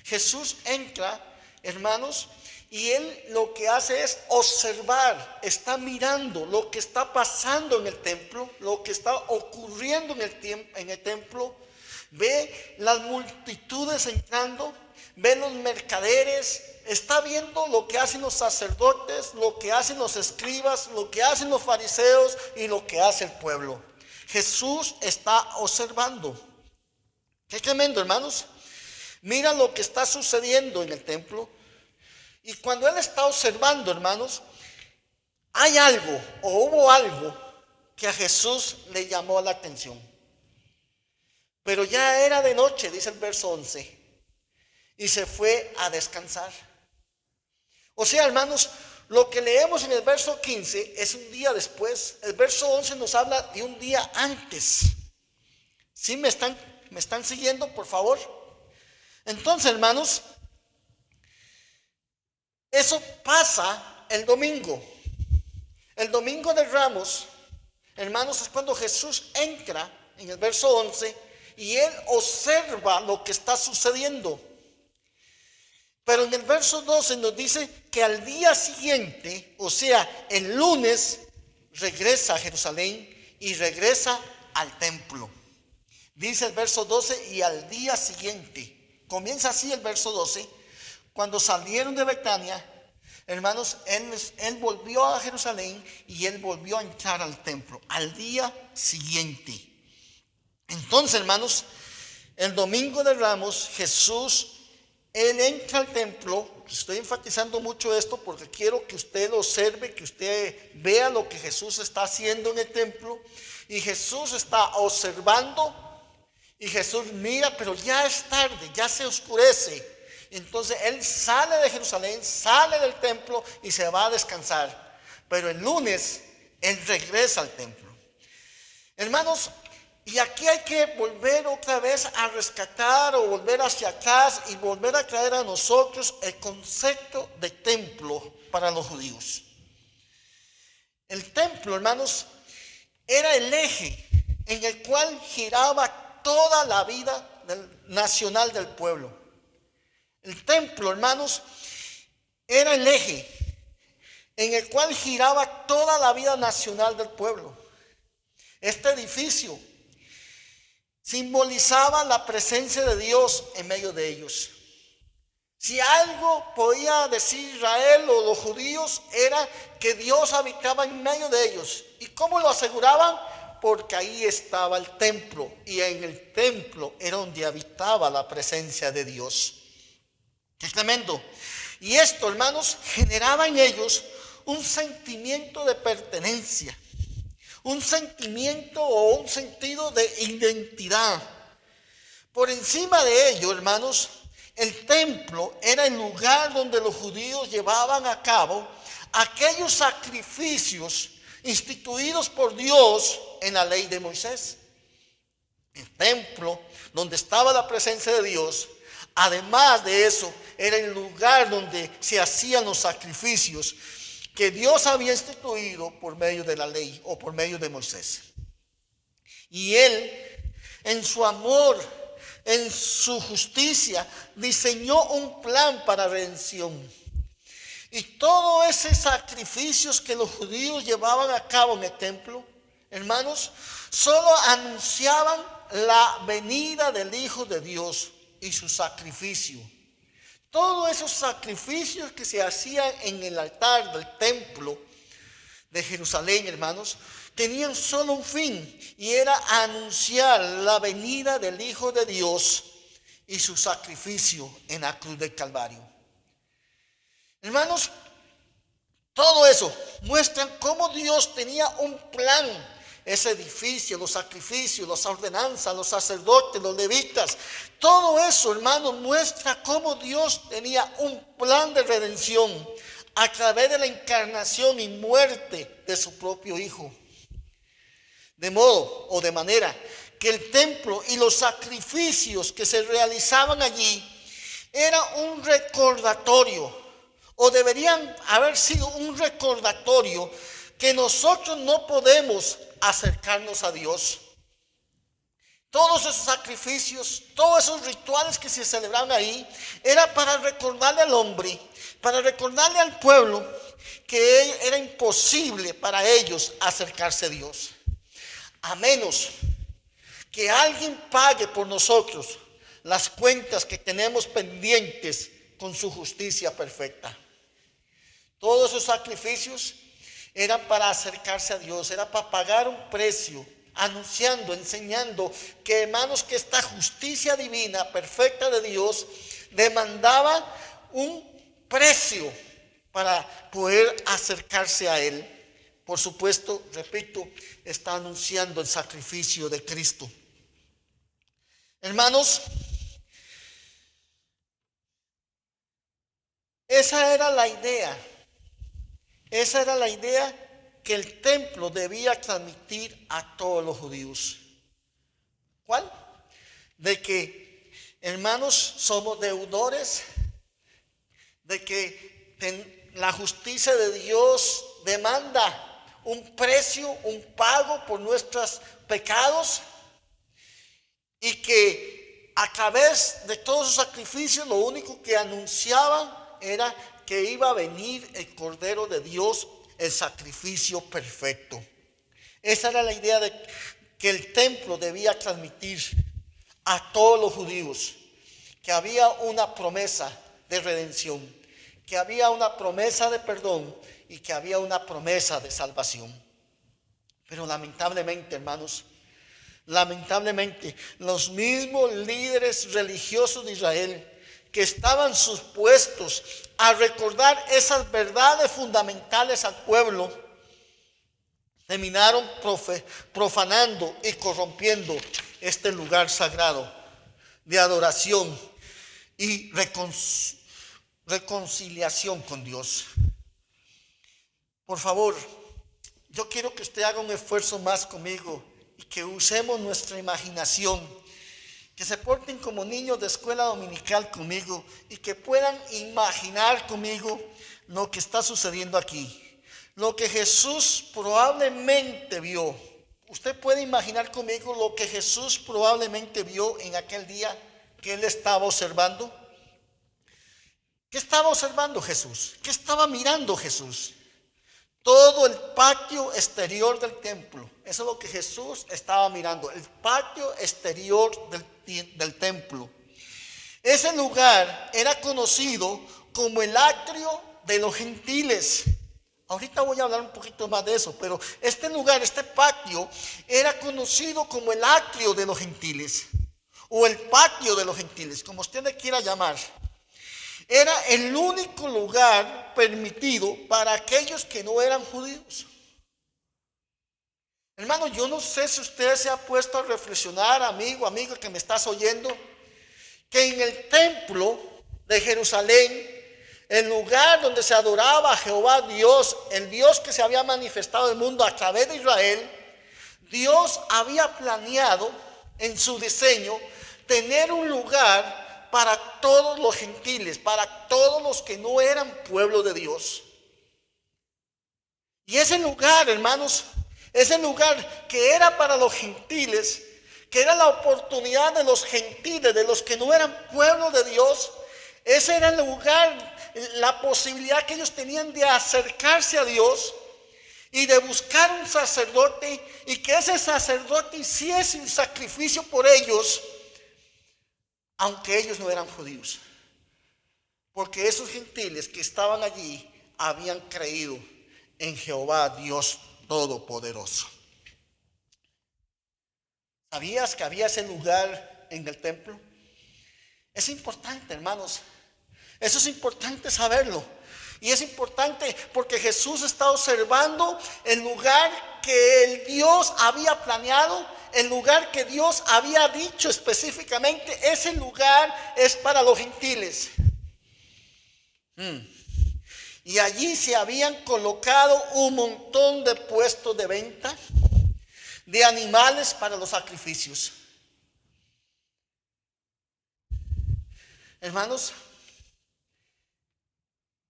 Jesús entra, hermanos, y Él lo que hace es observar, está mirando lo que está pasando en el templo, lo que está ocurriendo en el templo. Ve las multitudes entrando, ve los mercaderes, está viendo lo que hacen los sacerdotes, lo que hacen los escribas, lo que hacen los fariseos y lo que hace el pueblo. Jesús está observando. Qué tremendo, hermanos. Mira lo que está sucediendo en el templo. Y cuando Él está observando, hermanos, hay algo o hubo algo que a Jesús le llamó la atención. Pero ya era de noche, dice el verso 11, y se fue a descansar. O sea, hermanos, lo que leemos en el verso 15 es un día después. El verso 11 nos habla de un día antes. ¿Sí me están siguiendo, por favor? Entonces, hermanos, eso pasa el domingo. El domingo de Ramos, hermanos, es cuando Jesús entra en el verso 11 y él observa lo que está sucediendo. Pero en el verso 12 nos dice que al día siguiente, o sea, el lunes, regresa a Jerusalén y regresa al templo. Dice el verso 12, y al día siguiente, comienza así el verso 12, cuando salieron de Betania, hermanos, él volvió a Jerusalén y él volvió a entrar al templo al día siguiente. Entonces, hermanos, el domingo de Ramos, Jesús, él entra al templo. Estoy enfatizando mucho esto porque quiero que usted lo observe, que usted vea lo que Jesús está haciendo en el templo. Y Jesús está observando y Jesús mira, pero ya es tarde, ya se oscurece. Entonces él sale de Jerusalén, sale del templo y se va a descansar. Pero el lunes él regresa al templo. Hermanos, y aquí hay que volver otra vez a rescatar o volver hacia atrás y volver a traer a nosotros el concepto de templo para los judíos. El templo, hermanos, era el eje en el cual giraba toda la vida nacional del pueblo. El templo, hermanos, era el eje en el cual giraba toda la vida nacional del pueblo. Este edificio simbolizaba la presencia de Dios en medio de ellos. Si algo podía decir Israel o los judíos era que Dios habitaba en medio de ellos. ¿Y cómo lo aseguraban? Porque ahí estaba el templo y en el templo era donde habitaba la presencia de Dios. ¡Qué tremendo! Y esto, hermanos, generaba en ellos un sentimiento de pertenencia, un sentimiento o un sentido de identidad. Por encima de ello, hermanos, el templo era el lugar donde los judíos llevaban a cabo aquellos sacrificios instituidos por Dios en la ley de Moisés. El templo, donde estaba la presencia de Dios, además de eso, era el lugar donde se hacían los sacrificios que Dios había instituido por medio de la ley o por medio de Moisés. Y Él, en su amor, en su justicia, diseñó un plan para redención. Y todos esos sacrificios que los judíos llevaban a cabo en el templo, hermanos, solo anunciaban la venida del Hijo de Dios y su sacrificio. Todos esos sacrificios que se hacían en el altar del templo de Jerusalén, hermanos, tenían solo un fin, y era anunciar la venida del Hijo de Dios y su sacrificio en la cruz del Calvario. Hermanos, todo eso muestra cómo Dios tenía un plan. Ese edificio, los sacrificios, las ordenanzas, los sacerdotes, los levitas, todo eso, hermanos, muestra cómo Dios tenía un plan de redención a través de la encarnación y muerte de su propio Hijo. De modo o de manera que el templo y los sacrificios que se realizaban allí era un recordatorio, o deberían haber sido un recordatorio, que nosotros no podemos acercarnos a Dios. Todos esos sacrificios, todos esos rituales que se celebraban ahí, era para recordarle al hombre, para recordarle al pueblo que era imposible para ellos acercarse a Dios, a menos que alguien pague por nosotros las cuentas que tenemos pendientes con su justicia perfecta. Todos esos sacrificios eran para acercarse a Dios, era para pagar un precio, anunciando, enseñando que, hermanos, que esta justicia divina, perfecta de Dios, demandaba un precio para poder acercarse a Él. Por supuesto, repito, está anunciando el sacrificio de Cristo. Hermanos, esa era la idea. Esa era la idea que el templo debía transmitir a todos los judíos. ¿Cuál? De que, hermanos, somos deudores, de que la justicia de Dios demanda un precio, un pago por nuestros pecados, y que a través de todos esos sacrificios lo único que anunciaban era que iba a venir el Cordero de Dios, el sacrificio perfecto. Esa era la idea de que el templo debía transmitir a todos los judíos, que había una promesa de redención, que había una promesa de perdón y que había una promesa de salvación. Pero lamentablemente, hermanos, lamentablemente, los mismos líderes religiosos de Israel que estaban supuestos a recordar esas verdades fundamentales al pueblo, terminaron profanando y corrompiendo este lugar sagrado de adoración y reconciliación con Dios. Por favor, yo quiero que usted haga un esfuerzo más conmigo y que usemos nuestra imaginación, que se porten como niños de escuela dominical conmigo y que puedan imaginar conmigo lo que está sucediendo aquí. Lo que Jesús probablemente vio. Usted puede imaginar conmigo lo que Jesús probablemente vio en aquel día que él estaba observando. ¿Qué estaba observando Jesús? ¿Qué estaba mirando Jesús? Todo el patio exterior del templo. Eso es lo que Jesús estaba mirando. El patio exterior del templo. Ese lugar era conocido como el atrio de los gentiles. Ahorita voy a hablar un poquito más de eso, pero este lugar, este patio, era conocido como el atrio de los gentiles, o el patio de los gentiles, como usted le quiera llamar. Era el único lugar permitido para aquellos que no eran judíos. Hermano, yo no sé si usted se ha puesto a reflexionar, amigo que me estás oyendo, que en el templo de Jerusalén, el lugar donde se adoraba a Jehová Dios, el Dios que se había manifestado en el mundo a través de Israel, Dios había planeado en su diseño tener un lugar para todos los gentiles, para todos los que no eran pueblo de Dios. Y ese lugar, hermanos, ese lugar que era para los gentiles, que era la oportunidad de los gentiles, de los que no eran pueblo de Dios, ese era el lugar, la posibilidad que ellos tenían de acercarse a Dios y de buscar un sacerdote y que ese sacerdote hiciese un sacrificio por ellos, aunque ellos no eran judíos. Porque esos gentiles que estaban allí habían creído en Jehová Dios Todopoderoso. ¿Sabías que había ese lugar en el templo? Es importante, hermanos. Eso es importante saberlo. Y es importante porque Jesús está observando el lugar que el Dios había planeado, el lugar que Dios había dicho específicamente. Ese lugar es para los gentiles. Y allí se habían colocado un montón de puestos de venta de animales para los sacrificios. Hermanos,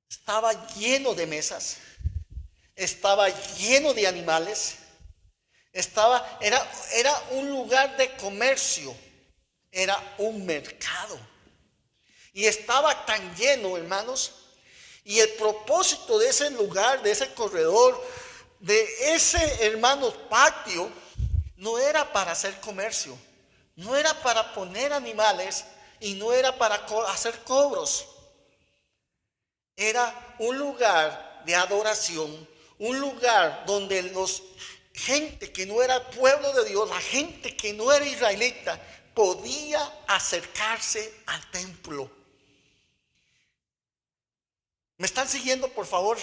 estaba lleno de mesas, estaba lleno de animales, era un lugar de comercio, era un mercado. Y estaba tan lleno, hermanos, y el propósito de ese lugar, de ese corredor, de ese, hermanos, patio, no era para hacer comercio, no era para poner animales y no era para hacer cobros. Era un lugar de adoración, un lugar donde los gente que no era pueblo de Dios, la gente que no era israelita, podía acercarse al templo. ¿Me están siguiendo, por favor?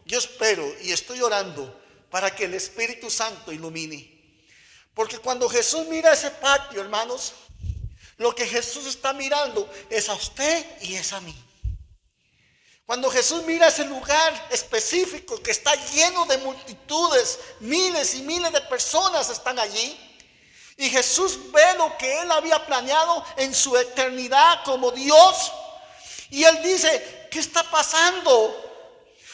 Yo espero y estoy orando para que el Espíritu Santo ilumine. Porque cuando Jesús mira ese patio, hermanos, lo que Jesús está mirando es a usted y es a mí. Cuando Jesús mira ese lugar específico que está lleno de multitudes, miles y miles de personas están allí, Y Jesús ve lo que Él había planeado en su eternidad como Dios. Y Él dice, ¿qué está pasando?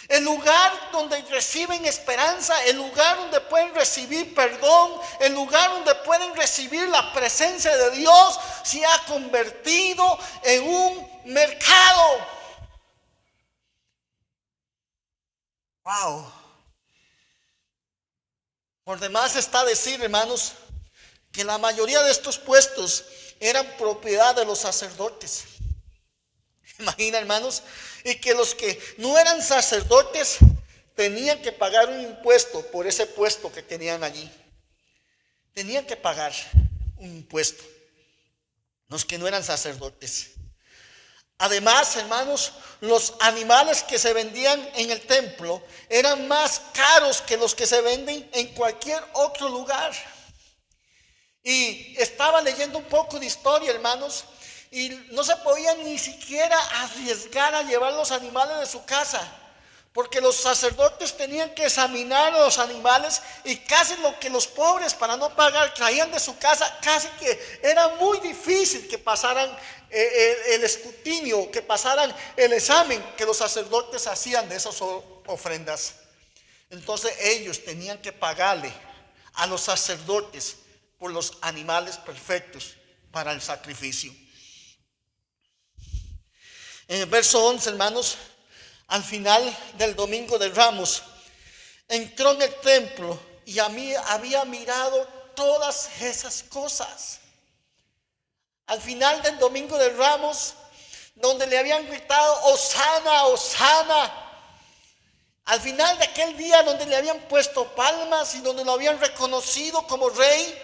El lugar donde reciben esperanza, el lugar donde pueden recibir perdón, el lugar donde pueden recibir la presencia de Dios, se ha convertido en un mercado. Wow. Por demás está decir, hermanos, que la mayoría de estos puestos eran propiedad de los sacerdotes. Imagina, hermanos, y que los que no eran sacerdotes tenían que pagar un impuesto por ese puesto que tenían allí. Tenían que pagar un impuesto los que no eran sacerdotes. Además, hermanos, los animales que se vendían en el templo eran más caros que los que se venden en cualquier otro lugar. Y estaba leyendo un poco de historia, hermanos, y no se podían ni siquiera arriesgar a llevar los animales de su casa, porque los sacerdotes tenían que examinar a los animales, y casi lo que los pobres, para no pagar, traían de su casa, casi que era muy difícil que pasaran el escrutinio, que pasaran el examen que los sacerdotes hacían de esas ofrendas. Entonces ellos tenían que pagarle a los sacerdotes por los animales perfectos para el sacrificio. En el verso 11, hermanos, al final del domingo de Ramos, entró en el templo y a mí había mirado todas esas cosas. Al final del domingo de Ramos, donde le habían gritado, Hosana, Hosana. Al final de aquel día donde le habían puesto palmas y donde lo habían reconocido como rey,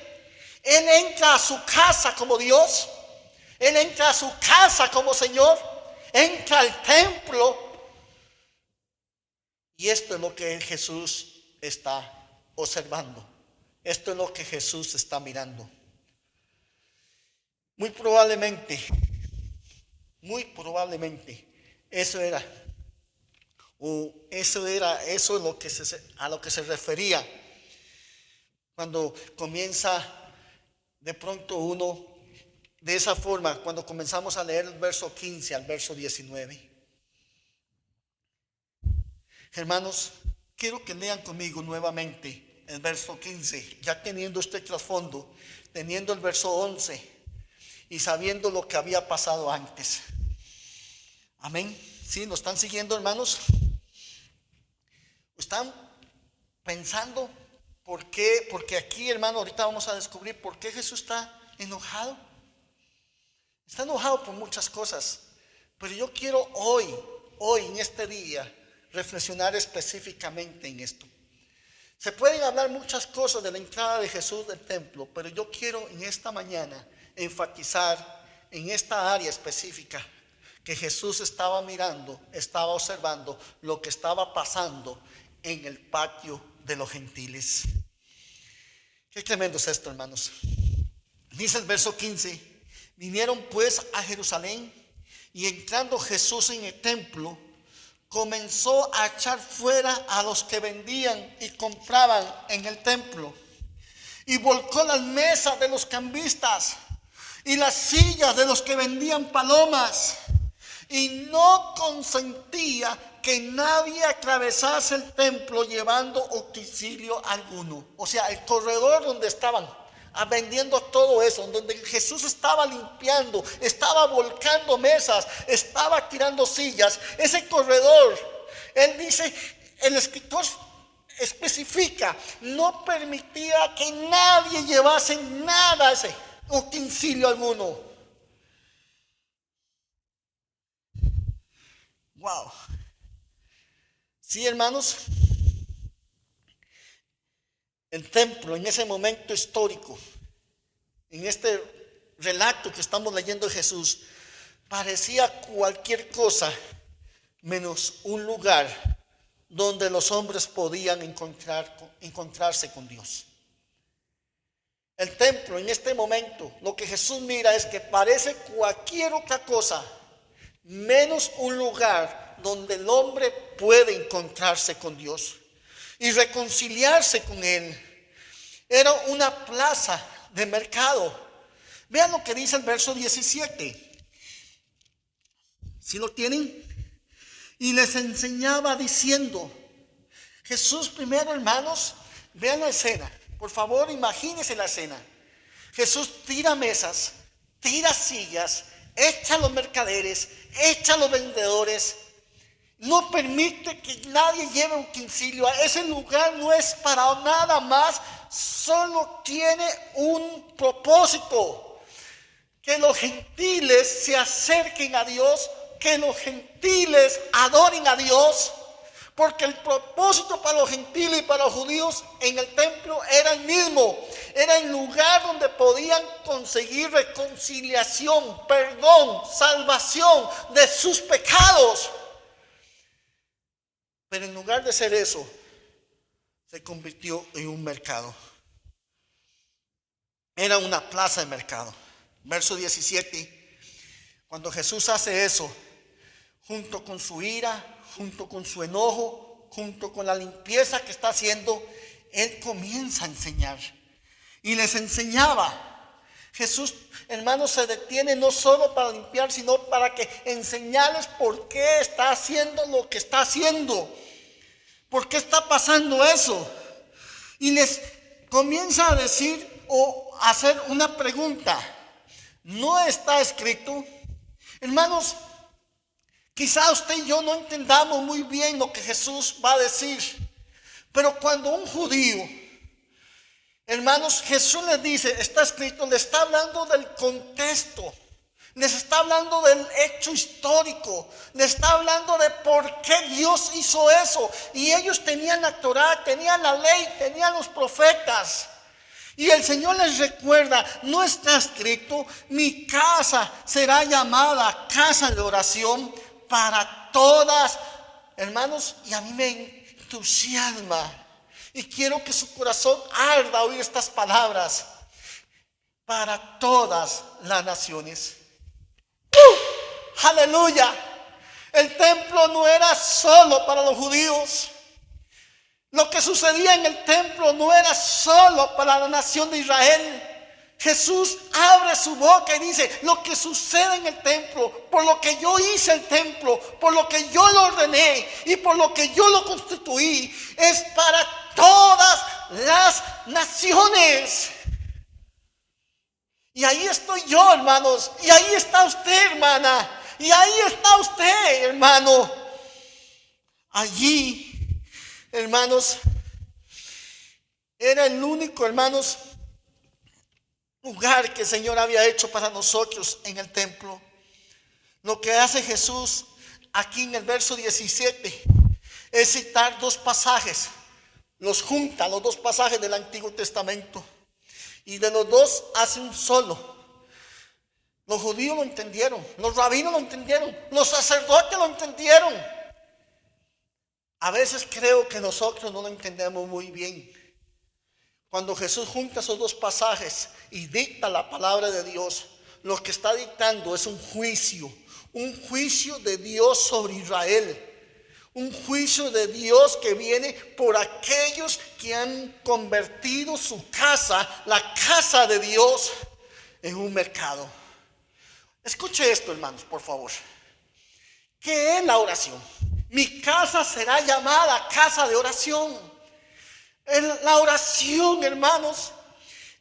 Él entra a su casa como Dios. Él entra a su casa como Señor. Entra al templo. Y esto es lo que Jesús está observando. Esto es lo que Jesús está mirando. Muy probablemente, eso es lo que a lo que se refería cuando comienza de pronto uno de esa forma, cuando comenzamos a leer el verso 15 al verso 19. Hermanos, quiero que lean conmigo nuevamente el verso 15, ya teniendo este trasfondo, teniendo el verso 11 y sabiendo lo que había pasado antes. Amén. ¿Sí? ¿Nos están siguiendo, hermanos? ¿Están pensando por qué? Porque aquí, hermano, ahorita vamos a descubrir por qué Jesús está enojado. Está enojado por muchas cosas, pero yo quiero hoy en este día, reflexionar específicamente en esto. Se pueden hablar muchas cosas de la entrada de Jesús del templo, pero yo quiero en esta mañana enfatizar en esta área específica que Jesús estaba mirando, estaba observando lo que estaba pasando en el patio de los gentiles. Qué tremendo es esto, hermanos. Dice el verso 15: vinieron pues a Jerusalén, y entrando Jesús en el templo, comenzó a echar fuera a los que vendían y compraban en el templo, y volcó las mesas de los cambistas y las sillas de los que vendían palomas, y no consentía que nadie atravesase el templo llevando utensilio alguno. O sea, el corredor donde estaban vendiendo todo eso, donde Jesús estaba limpiando, estaba volcando mesas, estaba tirando sillas, ese corredor, él dice, el escritor especifica, no permitía que nadie llevase nada, ese utensilio alguno. Wow. Sí, hermanos, el templo en ese momento histórico, en este relato que estamos leyendo de Jesús, parecía cualquier cosa menos un lugar donde los hombres podían encontrarse con Dios. El templo en este momento, lo que Jesús mira es que parece cualquier otra cosa menos un lugar donde el hombre puede encontrarse con Dios y reconciliarse con Él. Era una plaza de mercado. Vean lo que dice el verso 17. ¿Sí lo tienen? Y les enseñaba diciendo, Jesús primero, hermanos, vean la escena. Por favor, imagínense la escena. Jesús tira mesas, tira sillas, echa a los mercaderes, echa a los vendedores. No permite que nadie lleve un utensilio. Ese lugar no es para nada más, solo tiene un propósito: que los gentiles se acerquen a Dios, que los gentiles adoren a Dios, porque el propósito para los gentiles y para los judíos en el templo era el mismo. Era el lugar donde podían conseguir reconciliación, perdón, salvación de sus pecados. Pero en lugar de ser eso, se convirtió en un mercado. Era una plaza de mercado. Verso 17. Cuando Jesús hace eso, junto con su ira, junto con su enojo, junto con la limpieza que está haciendo, Él comienza a enseñar. Y les enseñaba. Jesús, hermanos, se detiene no solo para limpiar, sino para que enseñarles por qué está haciendo lo que está haciendo. ¿Por qué está pasando eso? Y les comienza a decir o a hacer una pregunta. ¿No está escrito? Hermanos, quizá usted y yo no entendamos muy bien lo que Jesús va a decir. Pero cuando un judío, hermanos, Jesús les dice, está escrito, le está hablando del contexto, les está hablando del hecho histórico, les está hablando de por qué Dios hizo eso. Y ellos tenían la Torá, tenían la ley, tenían los profetas. Y el Señor les recuerda, no está escrito, mi casa será llamada casa de oración para todas, hermanos. Y a mí me entusiasma y quiero que su corazón arda oír estas palabras: para todas las naciones. Aleluya. El templo no era solo para los judíos. Lo que sucedía en el templo no era solo para la nación de Israel. Jesús abre su boca y dice, lo que sucede en el templo, por lo que yo hice el templo, por lo que yo lo ordené y por lo que yo lo constituí, es para todas las naciones. Y ahí estoy yo, hermanos, y ahí está usted, hermana, y ahí está usted, hermano. Allí, hermanos, era el único, hermanos, lugar que el Señor había hecho para nosotros en el templo. Lo que hace Jesús aquí en el verso 17 es citar dos pasajes. Los junta, los dos pasajes del Antiguo Testamento, y de los dos hace un solo. Los judíos lo entendieron, los rabinos lo entendieron, los sacerdotes lo entendieron. A veces creo que nosotros no lo entendemos muy bien. Cuando Jesús junta esos dos pasajes y dicta la palabra de Dios, lo que está dictando es un juicio de Dios sobre Israel. Un juicio de Dios que viene por aquellos que han convertido su casa, la casa de Dios, en un mercado. Escuche esto, hermanos, por favor. ¿Qué es la oración? Mi casa será llamada casa de oración. La oración, hermanos,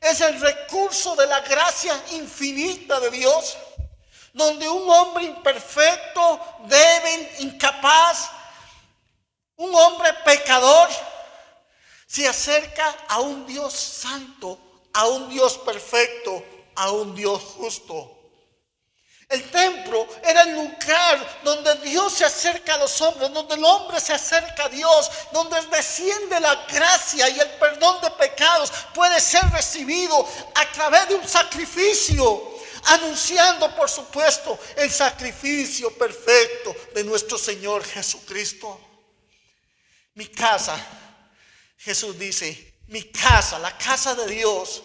es el recurso de la gracia infinita de Dios, donde un hombre imperfecto, débil, incapaz, un hombre pecador, se acerca a un Dios santo, a un Dios perfecto, a un Dios justo. El templo era el lugar donde Dios se acerca a los hombres, donde el hombre se acerca a Dios, donde desciende la gracia y el perdón de pecados puede ser recibido a través de un sacrificio, anunciando, por supuesto, el sacrificio perfecto de nuestro Señor Jesucristo. Mi casa, Jesús dice, mi casa, la casa de Dios,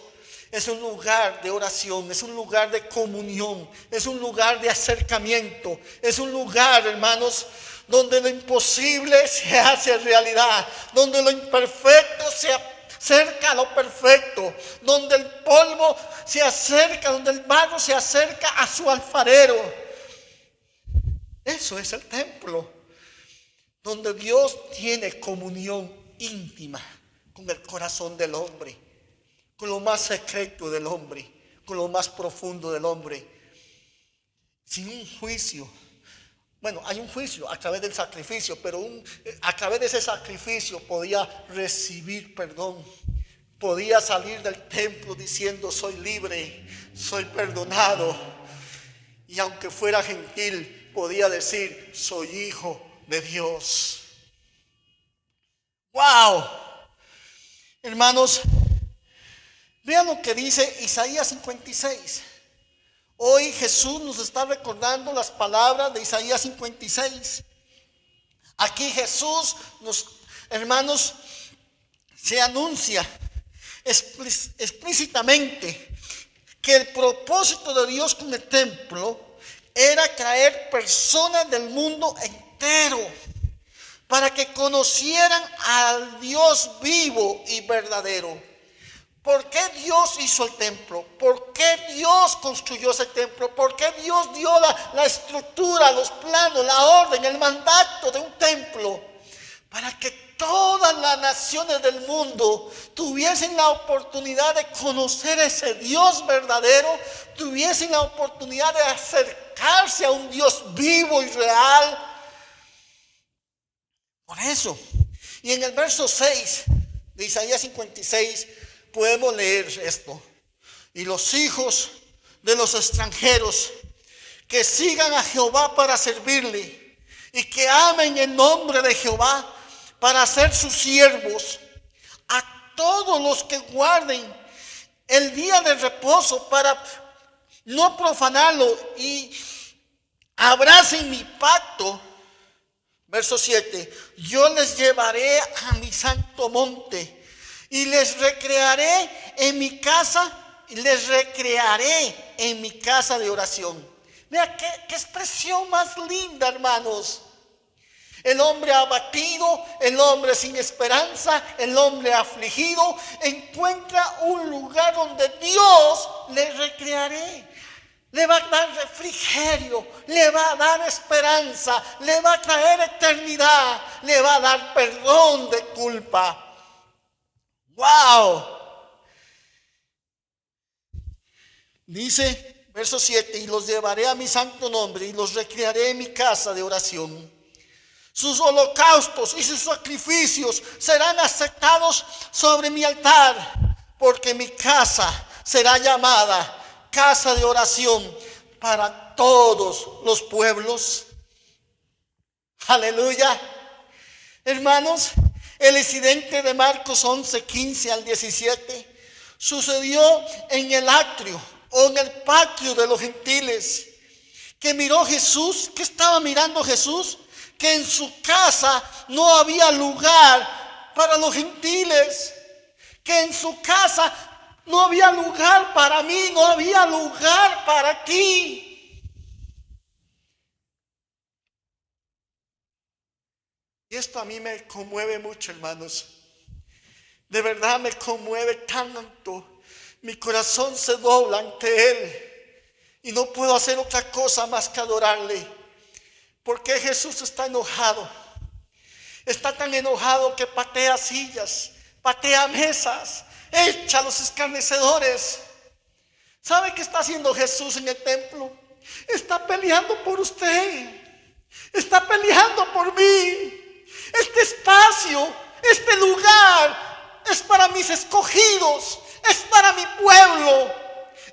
es un lugar de oración, es un lugar de comunión, es un lugar de acercamiento, es un lugar, hermanos, donde lo imposible se hace realidad, donde lo imperfecto se cerca a lo perfecto, donde el polvo se acerca, donde el barro se acerca a su alfarero. Eso es el templo, donde Dios tiene comunión íntima con el corazón del hombre, con lo más secreto del hombre, con lo más profundo del hombre, sin un juicio. Bueno, hay un juicio a través del sacrificio, pero a través de ese sacrificio podía recibir perdón. Podía salir del templo diciendo: soy libre, soy perdonado. Y aunque fuera gentil, podía decir: soy hijo de Dios. ¡Wow! Hermanos, vean lo que dice Isaías 56. Hoy Jesús nos está recordando las palabras de Isaías 56. Aquí Jesús hermanos, se anuncia explícitamente que el propósito de Dios con el templo era traer personas del mundo entero para que conocieran al Dios vivo y verdadero. ¿Por qué Dios hizo el templo? ¿Por qué Dios construyó ese templo? ¿Por qué Dios dio la estructura, los planos, la orden, el mandato de un templo? Para que todas las naciones del mundo tuviesen la oportunidad de conocer ese Dios verdadero, tuviesen la oportunidad de acercarse a un Dios vivo y real. Por eso, y en el verso 6 de Isaías 56 podemos leer esto: y los hijos de los extranjeros que sigan a Jehová para servirle y que amen el nombre de Jehová para ser sus siervos, a todos los que guarden el día de reposo para no profanarlo y abracen mi pacto. Verso 7: yo les llevaré a mi santo monte y les recrearé en mi casa, de oración. Vea qué expresión más linda, hermanos. El hombre abatido, el hombre sin esperanza, el hombre afligido, encuentra un lugar donde Dios le recrearé. Le va a dar refrigerio, le va a dar esperanza, le va a traer eternidad, le va a dar perdón de culpa. ¡Wow! Dice, verso 7: y los llevaré a mi santo nombre y los recrearé en mi casa de oración. Sus holocaustos y sus sacrificios serán aceptados sobre mi altar, porque mi casa será llamada casa de oración para todos los pueblos. Aleluya. Hermanos, el incidente de Marcos 11, 15 al 17 sucedió en el atrio o en el patio de los gentiles. Que miró Jesús, que estaba mirando Jesús, que en su casa no había lugar para los gentiles, que en su casa no había lugar para mí, no había lugar para ti. Y esto a mí me conmueve mucho, hermanos. De verdad me conmueve tanto. Mi corazón se dobla ante Él y no puedo hacer otra cosa más que adorarle. Porque Jesús está enojado. Está tan enojado que patea sillas, patea mesas, echa a los escarnecedores. ¿Sabe qué está haciendo Jesús en el templo? Está peleando por usted. Está peleando por mí. Este espacio, este lugar es para mis escogidos, es para mi pueblo,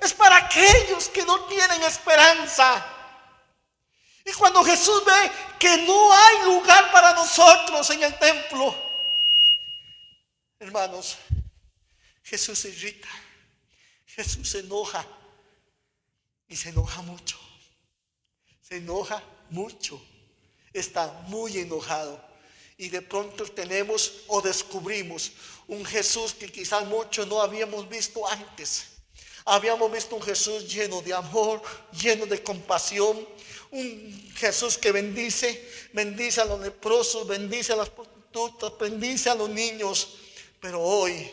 es para aquellos que no tienen esperanza. Y cuando Jesús ve que no hay lugar para nosotros en el templo, hermanos, Jesús se irrita, Jesús se enoja y se enoja mucho. Se enoja mucho, está muy enojado. Y de pronto tenemos o descubrimos un Jesús que quizás muchos no habíamos visto antes. Habíamos visto un Jesús lleno de amor, lleno de compasión. Un Jesús que bendice a los leprosos, bendice a las prostitutas, bendice a los niños. Pero hoy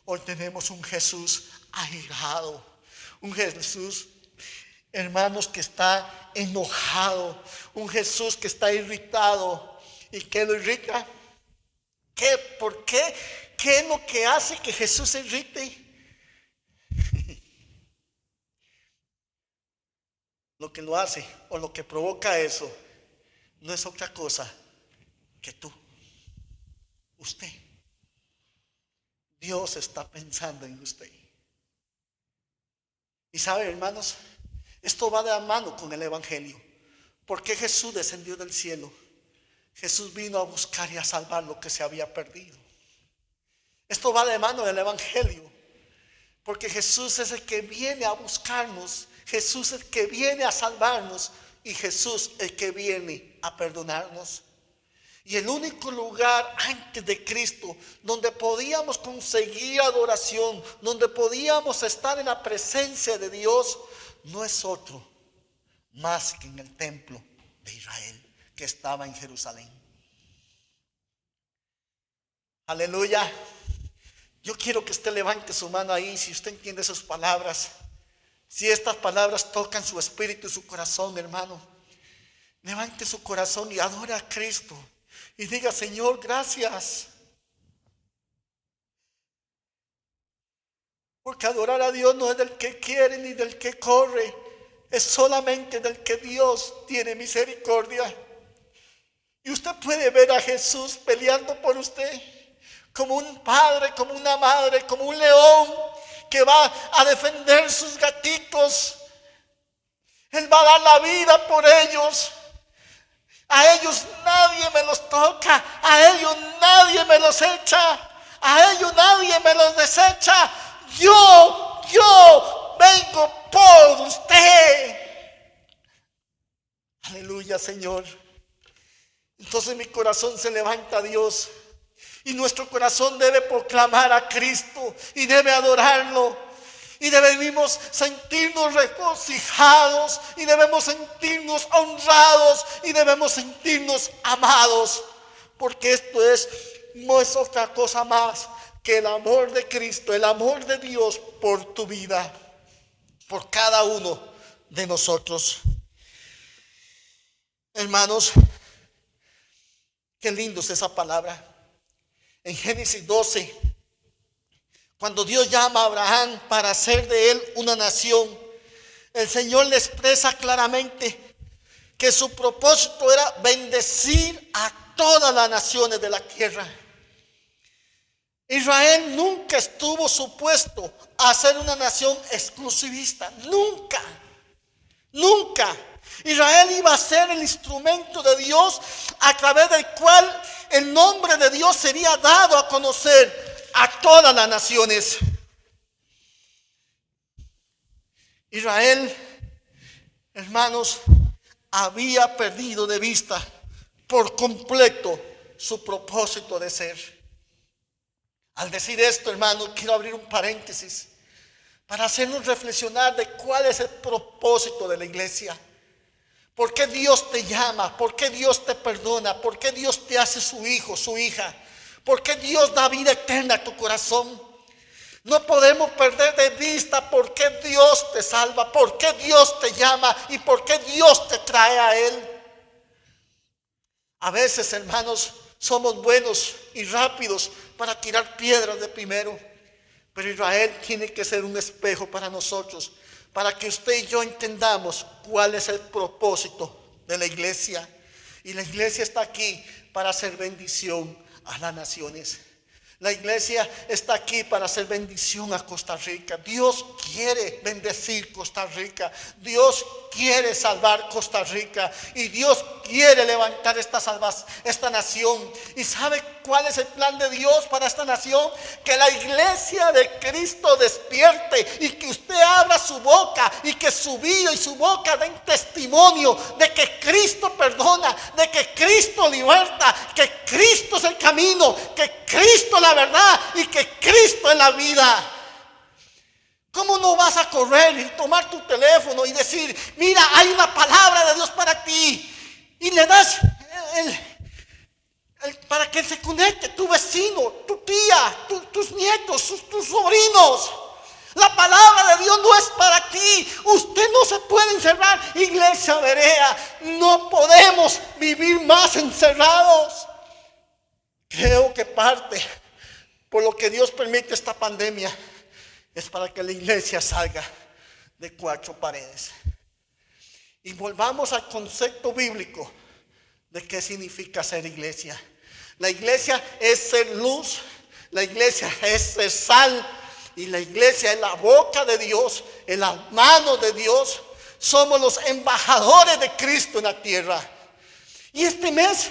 Hoy tenemos un Jesús airado, un Jesús, hermanos, que está enojado, un Jesús que está irritado. ¿Y qué lo irrita? ¿Qué? ¿Por qué? ¿Qué es lo que hace que Jesús se irrite? Lo que lo hace o lo que provoca eso no es otra cosa que tú, usted. Dios está pensando en usted. Y sabe, hermanos, esto va de la mano con el Evangelio. ¿Por qué Jesús descendió del cielo? Jesús vino a buscar y a salvar lo que se había perdido. Esto va de mano del Evangelio, porque Jesús es el que viene a buscarnos, Jesús es el que viene a salvarnos y Jesús el que viene a perdonarnos. Y el único lugar antes de Cristo donde podíamos conseguir adoración, donde podíamos estar en la presencia de Dios, no es otro más que en el templo de Israel que estaba en Jerusalén. Aleluya. Yo quiero que usted levante su mano ahí, si usted entiende sus palabras, si estas palabras tocan su espíritu y su corazón, hermano. Levante su corazón y adore a Cristo y diga: Señor, gracias. Porque adorar a Dios no es del que quiere ni del que corre, es solamente del que Dios tiene misericordia. Y usted puede ver a Jesús peleando por usted, como un padre, como una madre, como un león que va a defender sus gatitos. Él va a dar la vida por ellos. A ellos nadie me los toca, a ellos nadie me los echa, a ellos nadie me los desecha. Yo vengo por usted. Aleluya, Señor. Entonces mi corazón se levanta a Dios y nuestro corazón debe proclamar a Cristo y debe adorarlo. Y debemos sentirnos regocijados y debemos sentirnos honrados y debemos sentirnos amados, porque esto no es otra cosa más que el amor de Cristo, el amor de Dios por tu vida, por cada uno de nosotros. Hermanos, qué lindo es esa palabra. En Génesis 12, cuando Dios llama a Abraham para hacer de él una nación, el Señor le expresa claramente que su propósito era bendecir a todas las naciones de la tierra. Israel nunca estuvo supuesto a ser una nación exclusivista, nunca. Israel iba a ser el instrumento de Dios a través del cual el nombre de Dios sería dado a conocer a todas las naciones. Israel, hermanos, había perdido de vista por completo su propósito de ser. Al decir esto, hermanos, quiero abrir un paréntesis para hacernos reflexionar de cuál es el propósito de la iglesia. ¿Por qué Dios te llama? ¿Por qué Dios te perdona? ¿Por qué Dios te hace su hijo, su hija? ¿Por qué Dios da vida eterna a tu corazón? No podemos perder de vista por qué Dios te salva, por qué Dios te llama y por qué Dios te trae a Él. A veces, hermanos, somos buenos y rápidos para tirar piedras de primero, pero Israel tiene que ser un espejo para nosotros, para que usted y yo entendamos cuál es el propósito de la iglesia. Y la iglesia está aquí para hacer bendición a las naciones. La iglesia está aquí para hacer bendición a Costa Rica. Dios quiere bendecir Costa Rica. Dios quiere salvar Costa Rica. Y Dios quiere levantar esta nación. ¿Y sabe cuál es el plan de Dios para esta nación? Que la iglesia de Cristo despierte y que usted abra su boca y que su vida y su boca den testimonio de que Cristo perdona, de que Cristo liberta, que Cristo es el camino, que Cristo es la verdad y que Cristo es la vida. ¿Cómo no vas a correr y tomar tu teléfono y decir: mira, hay una palabra de Dios para ti? Y le das para que se conecte tu vecino, tu tío, tía, tus nietos, tus sobrinos. La palabra de Dios no es para ti. Usted no se puede encerrar. Iglesia Berea, no podemos vivir más encerrados. Creo que parte por lo que Dios permite esta pandemia es para que la iglesia salga de 4 paredes. Y volvamos al concepto bíblico de qué significa ser iglesia. La iglesia es ser luz, la iglesia es ser sal, y la iglesia es la boca de Dios, en las manos de Dios. Somos los embajadores de Cristo en la tierra. Y este mes,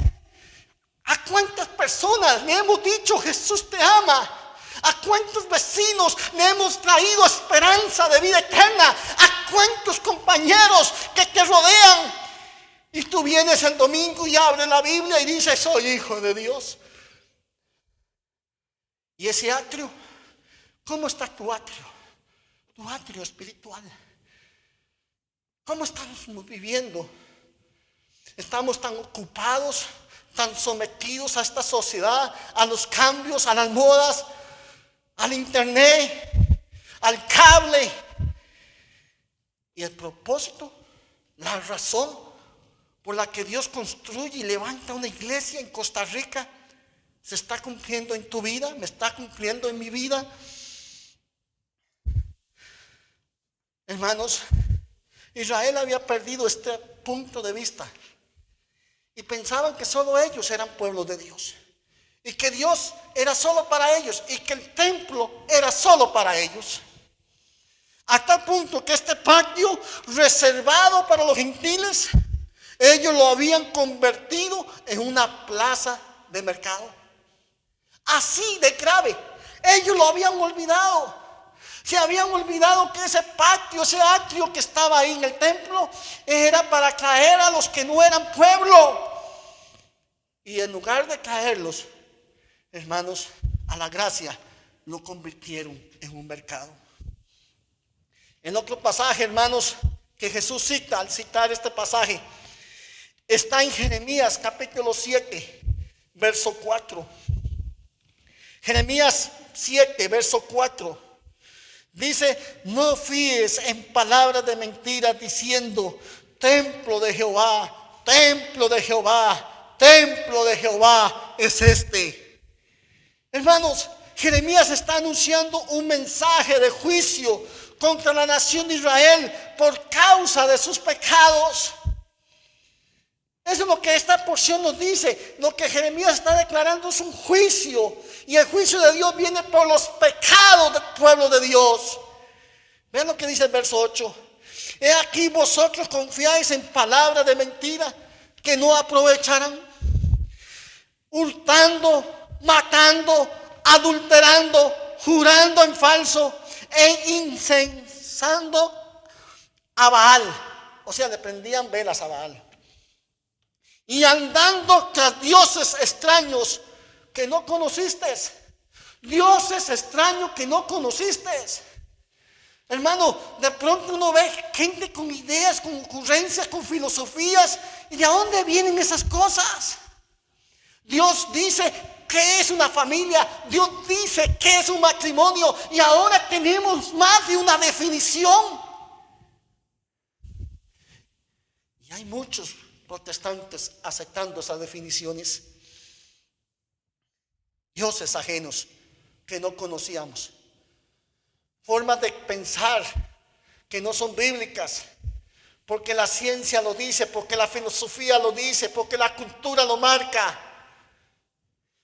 ¿a cuántas personas le hemos dicho Jesús te ama? ¿A cuántos vecinos le hemos traído esperanza de vida eterna? ¿A cuántos compañeros que te rodean? Y tú vienes el domingo y abres la Biblia y dices, soy hijo de Dios. Y ese atrio, ¿cómo está tu atrio? Tu atrio espiritual. ¿Cómo estamos viviendo? Estamos tan ocupados, tan sometidos a esta sociedad, a los cambios, a las modas, al internet, al cable. Y el propósito, la razón por la que Dios construye y levanta una iglesia en Costa Rica, se está cumpliendo en tu vida, me está cumpliendo en mi vida. Hermanos, Israel había perdido este punto de vista y pensaban que solo ellos eran pueblo de Dios y que Dios era solo para ellos y que el templo era solo para ellos. A tal punto que este patio reservado para los gentiles, ellos lo habían convertido en una plaza de mercado. Así de grave, ellos lo habían olvidado. Se habían olvidado que ese patio, ese atrio que estaba ahí en el templo, era para traer a los que no eran pueblo. Y en lugar de traerlos, hermanos, a la gracia, lo convirtieron en un mercado. En otro pasaje, hermanos, que Jesús cita al citar este pasaje, está en Jeremías capítulo 7, verso 4. Jeremías 7, verso 4. Dice, no fíes en palabras de mentiras diciendo, templo de Jehová, templo de Jehová, templo de Jehová es este. Hermanos, Jeremías está anunciando un mensaje de juicio contra la nación de Israel por causa de sus pecados. Eso es lo que esta porción nos dice. Lo que Jeremías está declarando es un juicio. Y el juicio de Dios viene por los pecados del pueblo de Dios. Vean lo que dice el verso 8. He aquí vosotros confiáis en palabras de mentira que no aprovecharán, hurtando, matando, adulterando, jurando en falso e incensando a Baal. O sea, le prendían velas a Baal. Y andando tras dioses extraños que no conociste. Dioses extraños que no conociste. Hermano, de pronto uno ve gente con ideas, con ocurrencias, con filosofías. ¿Y de dónde vienen esas cosas? Dios dice que es una familia. Dios dice que es un matrimonio. Y ahora tenemos más de una definición. Y hay muchos protestantes aceptando esas definiciones. Dioses ajenos que no conocíamos, formas de pensar que no son bíblicas, porque la ciencia lo dice, porque la filosofía lo dice, porque la cultura lo marca.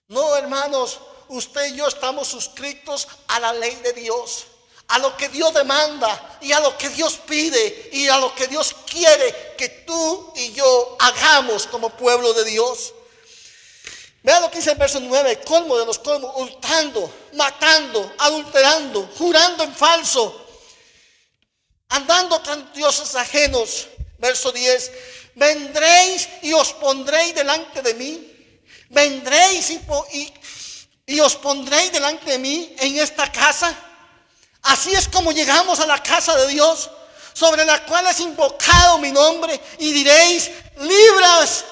No, hermanos, usted y yo estamos suscritos a la ley de Dios, a lo que Dios demanda y a lo que Dios pide y a lo que Dios quiere que tú y yo hagamos como pueblo de Dios. Vean lo que dice el verso 9, colmo de los colmos, hurtando, matando, adulterando, jurando en falso, andando tras dioses ajenos. Verso 10, vendréis y os pondréis delante de mí, vendréis y os pondréis delante de mí en esta casa. Así es como llegamos a la casa de Dios, sobre la cual es invocado mi nombre, y diréis,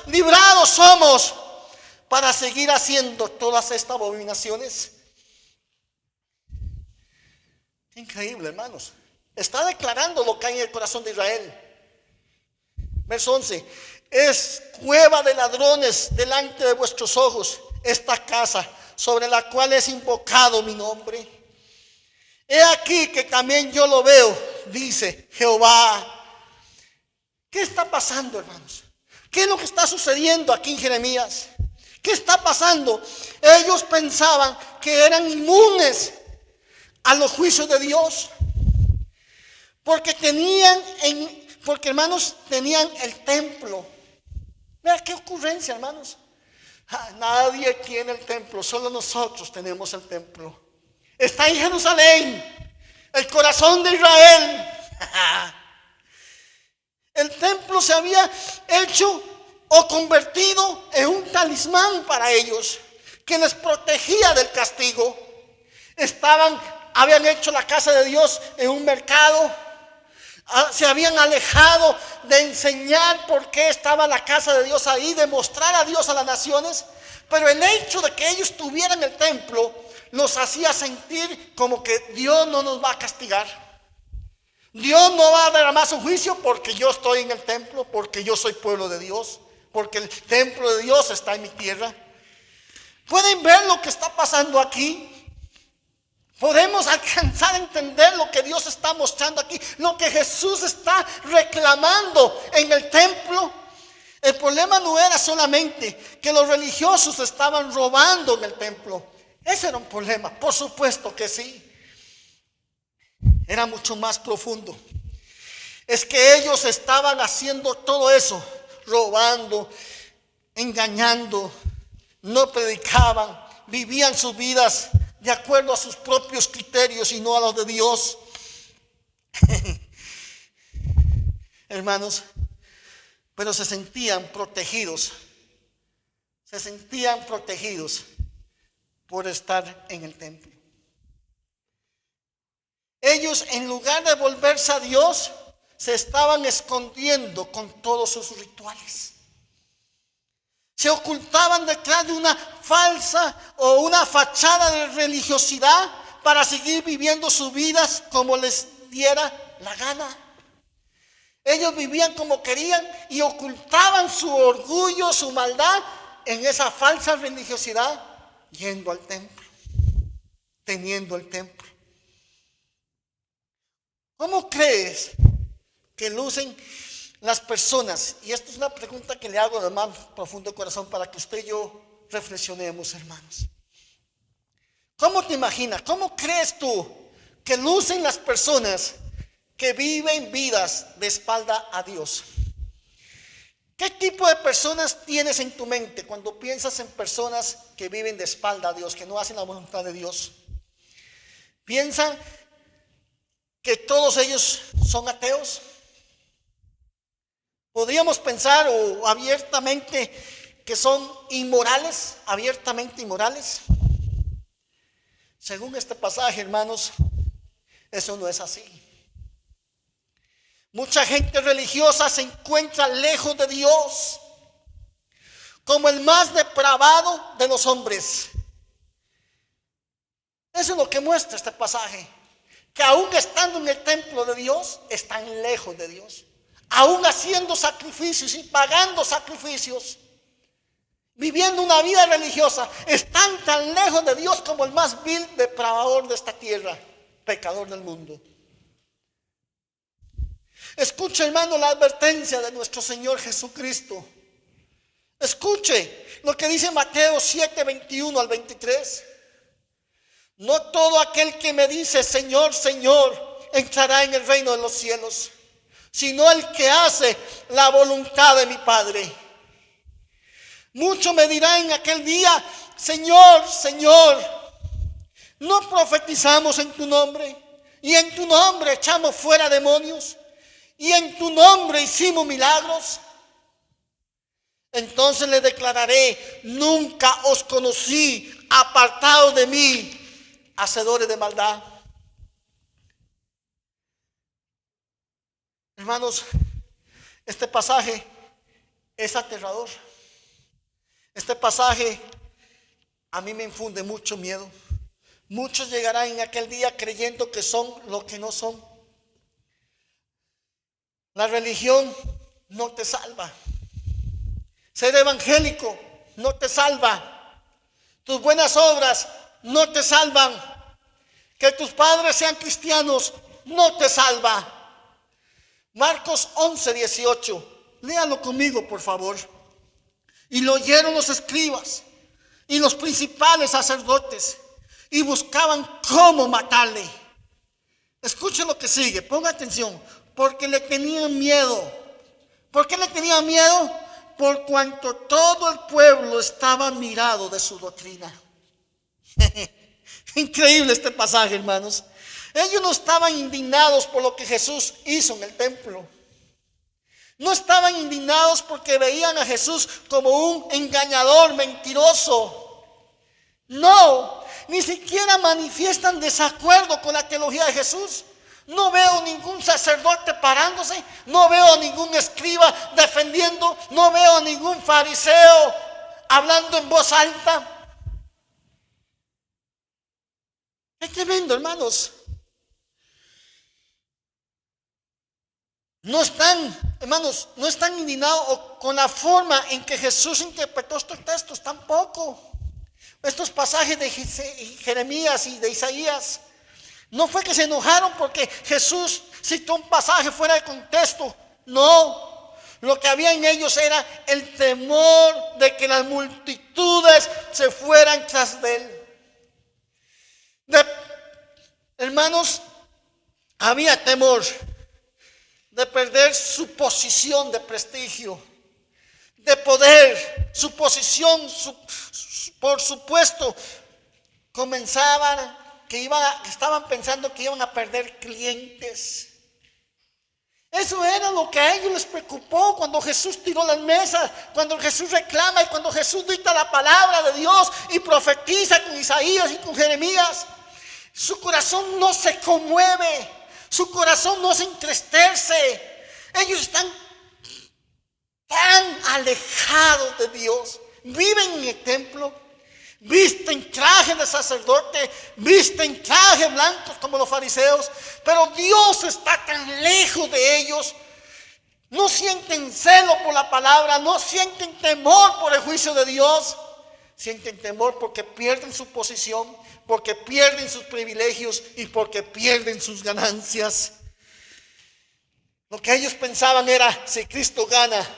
librados somos para seguir haciendo todas estas abominaciones. Increíble, hermanos. Está declarando lo que hay en el corazón de Israel. Verso 11. Es cueva de ladrones delante de vuestros ojos esta casa sobre la cual es invocado mi nombre. He aquí que también yo lo veo, dice Jehová. ¿Qué está pasando, hermanos? ¿Qué es lo que está sucediendo aquí en Jeremías? ¿Qué está pasando? Ellos pensaban que eran inmunes a los juicios de Dios. Porque hermanos, tenían el templo. Mira qué ocurrencia, hermanos. Nadie tiene el templo, solo nosotros tenemos el templo. Está en Jerusalén, el corazón de Israel. El templo se había hecho o convertido en un talismán para ellos, que les protegía del castigo. Habían hecho la casa de Dios en un mercado. Se habían alejado de enseñar por qué estaba la casa de Dios ahí, de mostrar a Dios a las naciones. Pero el hecho de que ellos tuvieran el templo los hacía sentir como que Dios no nos va a castigar. Dios no va a derramar su juicio porque yo estoy en el templo, porque yo soy pueblo de Dios, porque el templo de Dios está en mi tierra. ¿Pueden ver lo que está pasando aquí? Podemos alcanzar a entender lo que Dios está mostrando aquí, lo que Jesús está reclamando en el templo. El problema no era solamente que los religiosos estaban robando en el templo. Ese era un problema, por supuesto que sí. Era mucho más profundo. Es que ellos estaban haciendo todo eso, robando, engañando, no predicaban, vivían sus vidas de acuerdo a sus propios criterios y no a los de Dios. Hermanos, pero se sentían protegidos. Se sentían protegidos por estar en el templo. Ellos, en lugar de volverse a Dios, se estaban escondiendo con todos sus rituales. Se ocultaban detrás de una falsa o una fachada de religiosidad para seguir viviendo sus vidas como les diera la gana. Ellos vivían como querían y ocultaban su orgullo, su maldad en esa falsa religiosidad, yendo al templo, teniendo el templo. ¿Cómo crees que lucen las personas? Y esta es una pregunta que le hago de más profundo corazón para que usted y yo reflexionemos, hermanos. ¿Cómo te imaginas? ¿Cómo crees tú que lucen las personas que viven vidas de espalda a Dios? ¿Qué tipo de personas tienes en tu mente cuando piensas en personas que viven de espalda a Dios, que no hacen la voluntad de Dios? ¿Piensan que todos ellos son ateos? Podríamos pensar o abiertamente que son inmorales, abiertamente inmorales. Según este pasaje, hermanos, eso no es así. Mucha gente religiosa se encuentra lejos de Dios, como el más depravado de los hombres. Eso es lo que muestra este pasaje, que aún estando en el templo de Dios, están lejos de Dios. Aún haciendo sacrificios y pagando sacrificios, viviendo una vida religiosa, están tan lejos de Dios como el más vil depravador de esta tierra, pecador del mundo. Escuche, hermano, la advertencia de nuestro Señor Jesucristo. Escuche lo que dice Mateo 7, 21 al 23. No todo aquel que me dice Señor, Señor, entrará en el reino de los cielos, sino el que hace la voluntad de mi Padre. Muchos me dirán en aquel día, Señor, Señor, ¿no profetizamos en tu nombre? Y en tu nombre echamos fuera demonios, y en tu nombre hicimos milagros. Entonces le declararé, nunca os conocí, apartados de mí, hacedores de maldad. Hermanos, este pasaje es aterrador. Este pasaje a mí me infunde mucho miedo, Muchos llegarán en aquel día creyendo que son lo que no son. La religión no te salva. Ser evangélico no te salva. Tus buenas obras no te salvan. Que tus padres sean cristianos no te salva. Marcos 11:18. Léalo conmigo, por favor. Y lo oyeron los escribas y los principales sacerdotes y buscaban cómo matarle. Escuchen lo que sigue, ponga atención. Porque le tenían miedo. ¿Por qué le tenían miedo? Por cuanto todo el pueblo estaba admirado de su doctrina. Increíble este pasaje, hermanos. Ellos no estaban indignados por lo que Jesús hizo en el templo. No estaban indignados porque veían a Jesús como un engañador, mentiroso. No, ni siquiera manifiestan desacuerdo con la teología de Jesús. No veo ningún sacerdote parándose, no veo ningún escriba defendiendo, no veo ningún fariseo hablando en voz alta. Es tremendo, hermanos. No están, hermanos, no están indignados con la forma en que Jesús interpretó estos textos, tampoco. Estos pasajes de Jeremías y de Isaías. No fue que se enojaron porque Jesús citó un pasaje fuera de contexto. No, lo que había en ellos era el temor de que las multitudes se fueran tras de él. Hermanos, había temor de perder su posición de prestigio, de poder, su posición, por supuesto, estaban pensando que iban a perder clientes. Eso era lo que a ellos les preocupó cuando Jesús tiró las mesas, cuando Jesús reclama y cuando Jesús dicta la palabra de Dios y profetiza con Isaías y con Jeremías. Su corazón no se conmueve, su corazón no se entristece. Ellos están tan alejados de Dios, viven en el templo, visten traje de sacerdote, visten trajes blancos como los fariseos, pero Dios está tan lejos de ellos. No sienten celo por la palabra, no sienten temor por el juicio de Dios. Sienten temor porque pierden su posición, porque pierden sus privilegios y porque pierden sus ganancias. Lo que ellos pensaban era: si Cristo gana,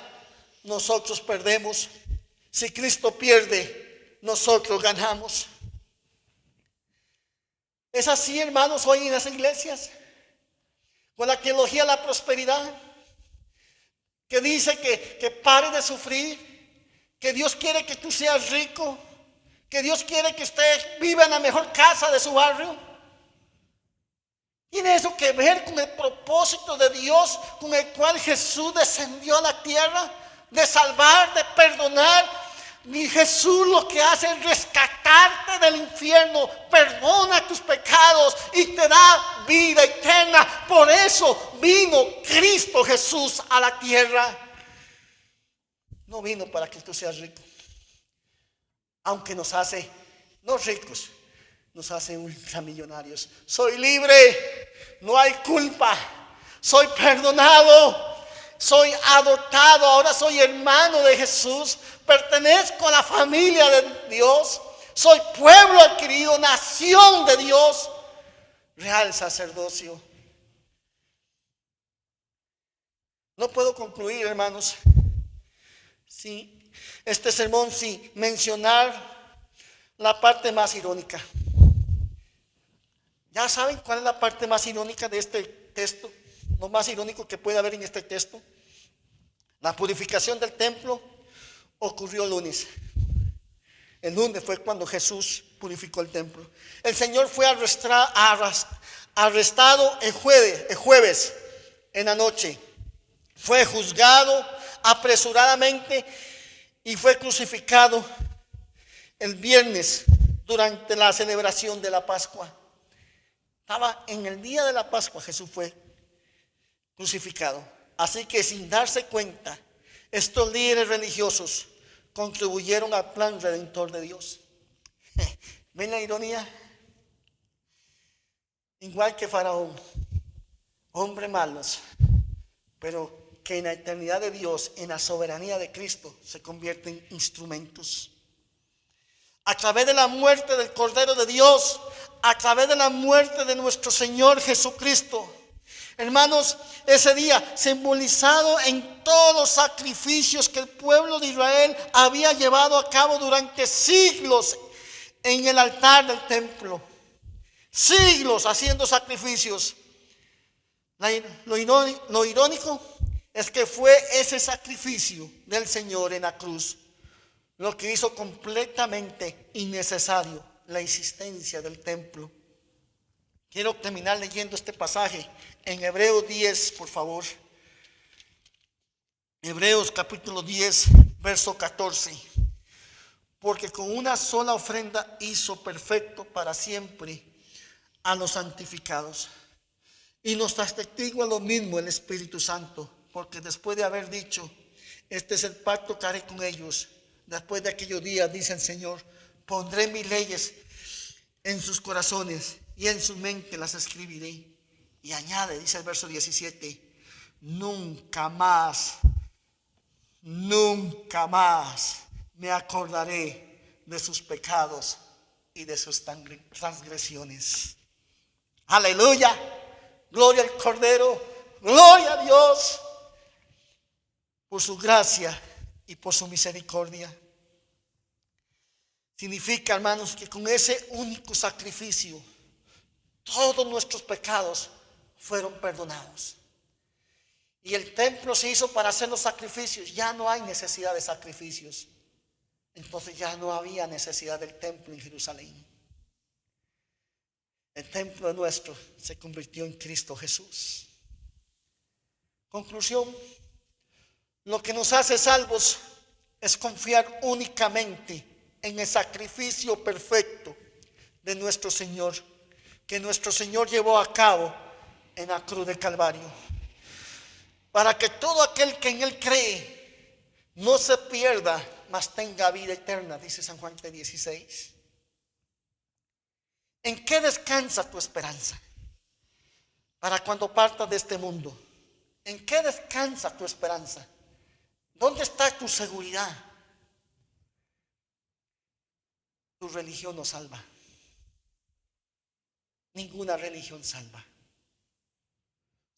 nosotros perdemos. Si Cristo pierde, nosotros ganamos. Es así, hermanos, hoy en las iglesias, con la teología de la prosperidad, que dice que pare de sufrir, que Dios quiere que tú seas rico, que Dios quiere que usted viva en la mejor casa de su barrio. ¿Tiene eso que ver con el propósito de Dios con el cual Jesús descendió a la tierra? De salvar, de perdonar. Ni Jesús lo que hace es rescatarte del infierno, perdona tus pecados y te da vida eterna. Por eso vino Cristo Jesús a la tierra. No vino para que tú seas rico, aunque nos hace no ricos, nos hace ultramillonarios. Soy libre, no hay culpa, soy perdonado, soy adoptado, ahora soy hermano de Jesús, pertenezco a la familia de Dios, soy pueblo adquirido, nación de Dios, real sacerdocio. No puedo concluir, hermanos, este sermón sin mencionar la parte más irónica. ¿Ya saben cuál es la parte más irónica de este texto? Lo más irónico que puede haber en este texto. La purificación del templo ocurrió el lunes. El lunes fue cuando Jesús purificó el templo. El Señor fue arrestado el jueves en la noche. Fue juzgado apresuradamente y fue crucificado el viernes durante la celebración de la Pascua. Estaba en el día de la Pascua, Jesús fue crucificado. Así que sin darse cuenta, estos líderes religiosos contribuyeron al plan redentor de Dios. ¿Ven la ironía? igual que Faraón, hombres malos, pero que en la eternidad de Dios, en la soberanía de Cristo, se convierten en instrumentos. A través de la muerte del Cordero de Dios, a través de la muerte de nuestro Señor Jesucristo, hermanos, ese día simbolizado en todos los sacrificios que el pueblo de Israel había llevado a cabo durante siglos en el altar del templo. Siglos haciendo sacrificios. Lo irónico es que fue ese sacrificio del Señor en la cruz lo que hizo completamente innecesario la existencia del templo. Quiero terminar leyendo este pasaje en Hebreos 10, por favor. Hebreos capítulo 10, verso 14. Porque con una sola ofrenda hizo perfecto para siempre a los santificados. Y nos atestigua lo mismo el Espíritu Santo, porque después de haber dicho, este es el pacto que haré con ellos, después de aquellos días, dice el Señor, pondré mis leyes en sus corazones y en su mente las escribiré. Y añade, dice el verso 17, nunca más me acordaré de sus pecados y de sus transgresiones. Aleluya, gloria al Cordero, gloria a Dios por su gracia y por su misericordia. Significa, hermanos, que con ese único sacrificio todos nuestros pecados fueron perdonados. Y el templo se hizo para hacer los sacrificios. Ya no hay necesidad de sacrificios. Entonces ya no había necesidad del templo en Jerusalén. El templo nuestro se convirtió en Cristo Jesús. Conclusión: lo que nos hace salvos es confiar únicamente en el sacrificio perfecto de nuestro Señor, que nuestro Señor llevó a cabo en la cruz del Calvario, para que todo aquel que en Él cree no se pierda, mas tenga vida eterna, dice San Juan 16. ¿En qué descansa tu esperanza para cuando partas de este mundo? ¿En qué descansa tu esperanza? ¿Dónde está tu seguridad? Tu religión no salva. Ninguna religión salva.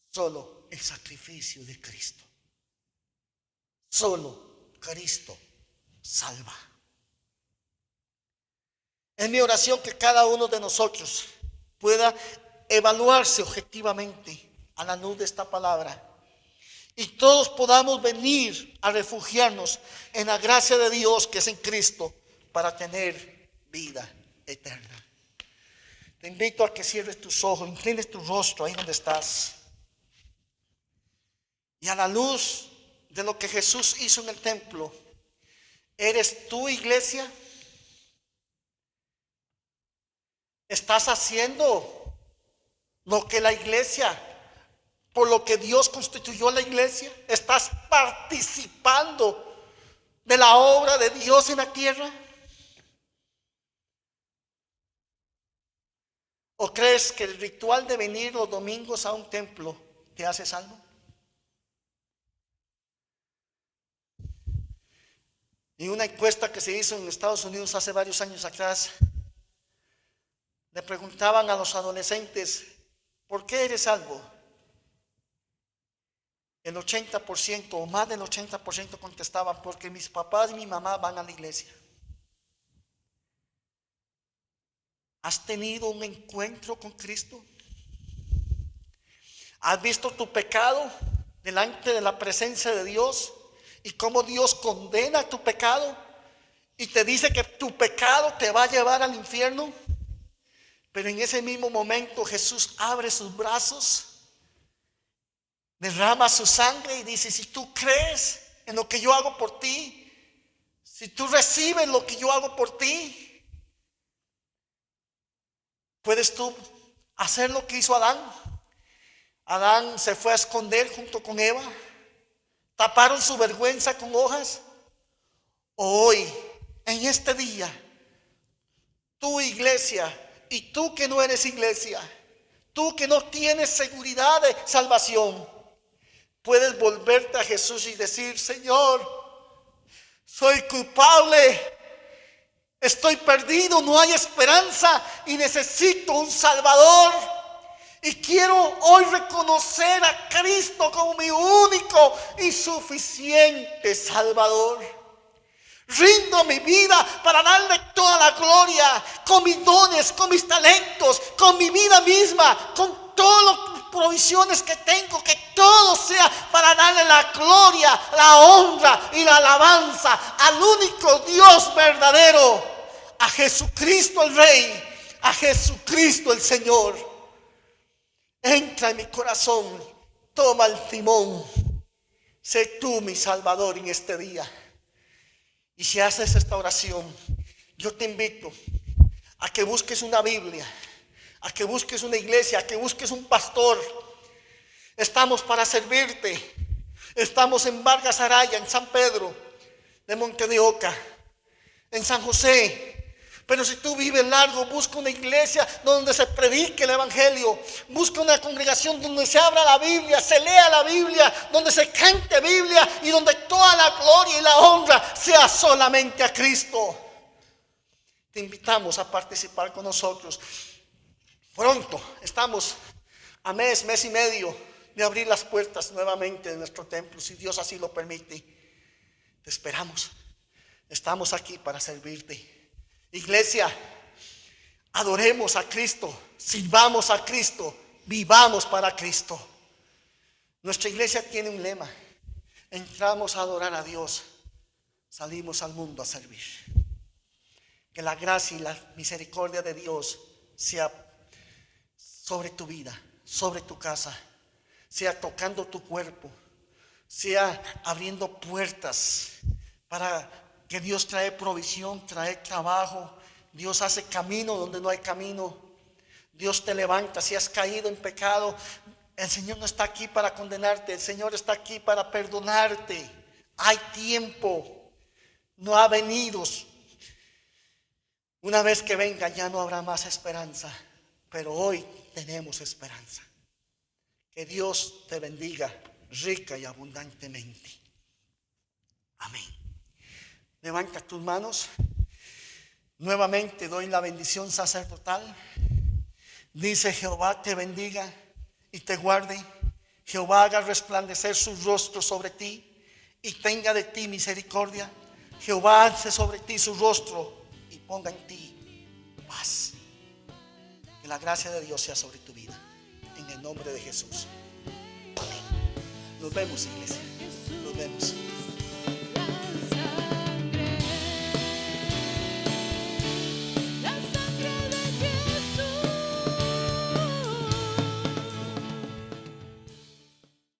Solo el sacrificio de Cristo. Solo Cristo salva. Es mi oración que cada uno de nosotros pueda evaluarse objetivamente a la luz de esta palabra y todos podamos venir a refugiarnos en la gracia de Dios que es en Cristo para tener vida eterna. Te invito a que cierres tus ojos, inclines tu rostro ahí donde estás. Y a la luz de lo que Jesús hizo en el templo, ¿eres tú, iglesia? ¿Estás haciendo lo que la iglesia, por lo que Dios constituyó la iglesia? ¿Estás participando de la obra de Dios en la tierra? ¿O crees que el ritual de venir los domingos a un templo te hace salvo? En una encuesta que se hizo en Estados Unidos hace varios años atrás, le preguntaban a los adolescentes, ¿por qué eres salvo? El 80% o más del 80% contestaban, porque mis papás y mi mamá van a la iglesia. ¿Has tenido un encuentro con Cristo? ¿Has visto tu pecado delante de la presencia de Dios y cómo Dios condena tu pecado y te dice que tu pecado te va a llevar al infierno? Pero en ese mismo momento Jesús abre sus brazos, derrama su sangre y dice, si tú crees en lo que yo hago por ti, si tú recibes lo que yo hago por ti, puedes tú hacer lo que hizo Adán. Adán se fue a esconder junto con Eva, taparon su vergüenza con hojas. Hoy, en este día, tu iglesia, y tú que no eres iglesia, Tú que no tienes seguridad de salvación, puedes volverte a Jesús y decir: Señor, soy culpable, estoy perdido, no hay esperanza y necesito un Salvador. Y quiero hoy reconocer a Cristo como mi único y suficiente Salvador. Rindo mi vida para darle toda la gloria, con mis dones, con mis talentos, con mi vida misma, con todas las provisiones que tengo, que todo sea para darle la gloria, la honra y la alabanza al único Dios verdadero, a Jesucristo el Rey, a Jesucristo el Señor. Entra en mi corazón, toma el timón, sé tú mi Salvador en este día. Y si haces esta oración, yo te invito a que busques una Biblia, a que busques una iglesia, a que busques un pastor. Estamos para servirte. Estamos en Vargas Araya, en San Pedro de Monte de Oca, en San José. Pero si tú vives largo, busca una iglesia donde se predique el evangelio. Busca una congregación donde se abra la Biblia, se lea la Biblia, donde se cante Biblia y donde toda la gloria y la honra sea solamente a Cristo. Te invitamos a participar con nosotros. Pronto estamos a mes y medio de abrir las puertas nuevamente de nuestro templo, si Dios así lo permite. Te esperamos. Estamos aquí para servirte. Iglesia, adoremos a Cristo, sirvamos a Cristo, vivamos para Cristo. Nuestra iglesia tiene un lema: entramos a adorar a Dios, salimos al mundo a servir. Que la gracia y la misericordia de Dios sea sobre tu vida, sobre tu casa, sea tocando tu cuerpo, sea abriendo puertas para que Dios trae provisión, trae trabajo. Dios hace camino donde no hay camino. Dios te levanta si has caído en pecado. El Señor no está aquí para condenarte, el Señor está aquí para perdonarte. Hay tiempo, no ha venido. Una vez que venga ya no habrá más esperanza, pero hoy tenemos esperanza. Que Dios te bendiga rica y abundantemente. Amén. Levanta tus manos. Nuevamente doy la bendición sacerdotal. Dice: Jehová te bendiga y te guarde. Jehová haga resplandecer su rostro sobre ti y tenga de ti misericordia. Jehová alce sobre ti su rostro y ponga en ti paz. Que la gracia de Dios sea sobre tu vida. En el nombre de Jesús. Amén. Nos vemos, iglesia. Nos vemos.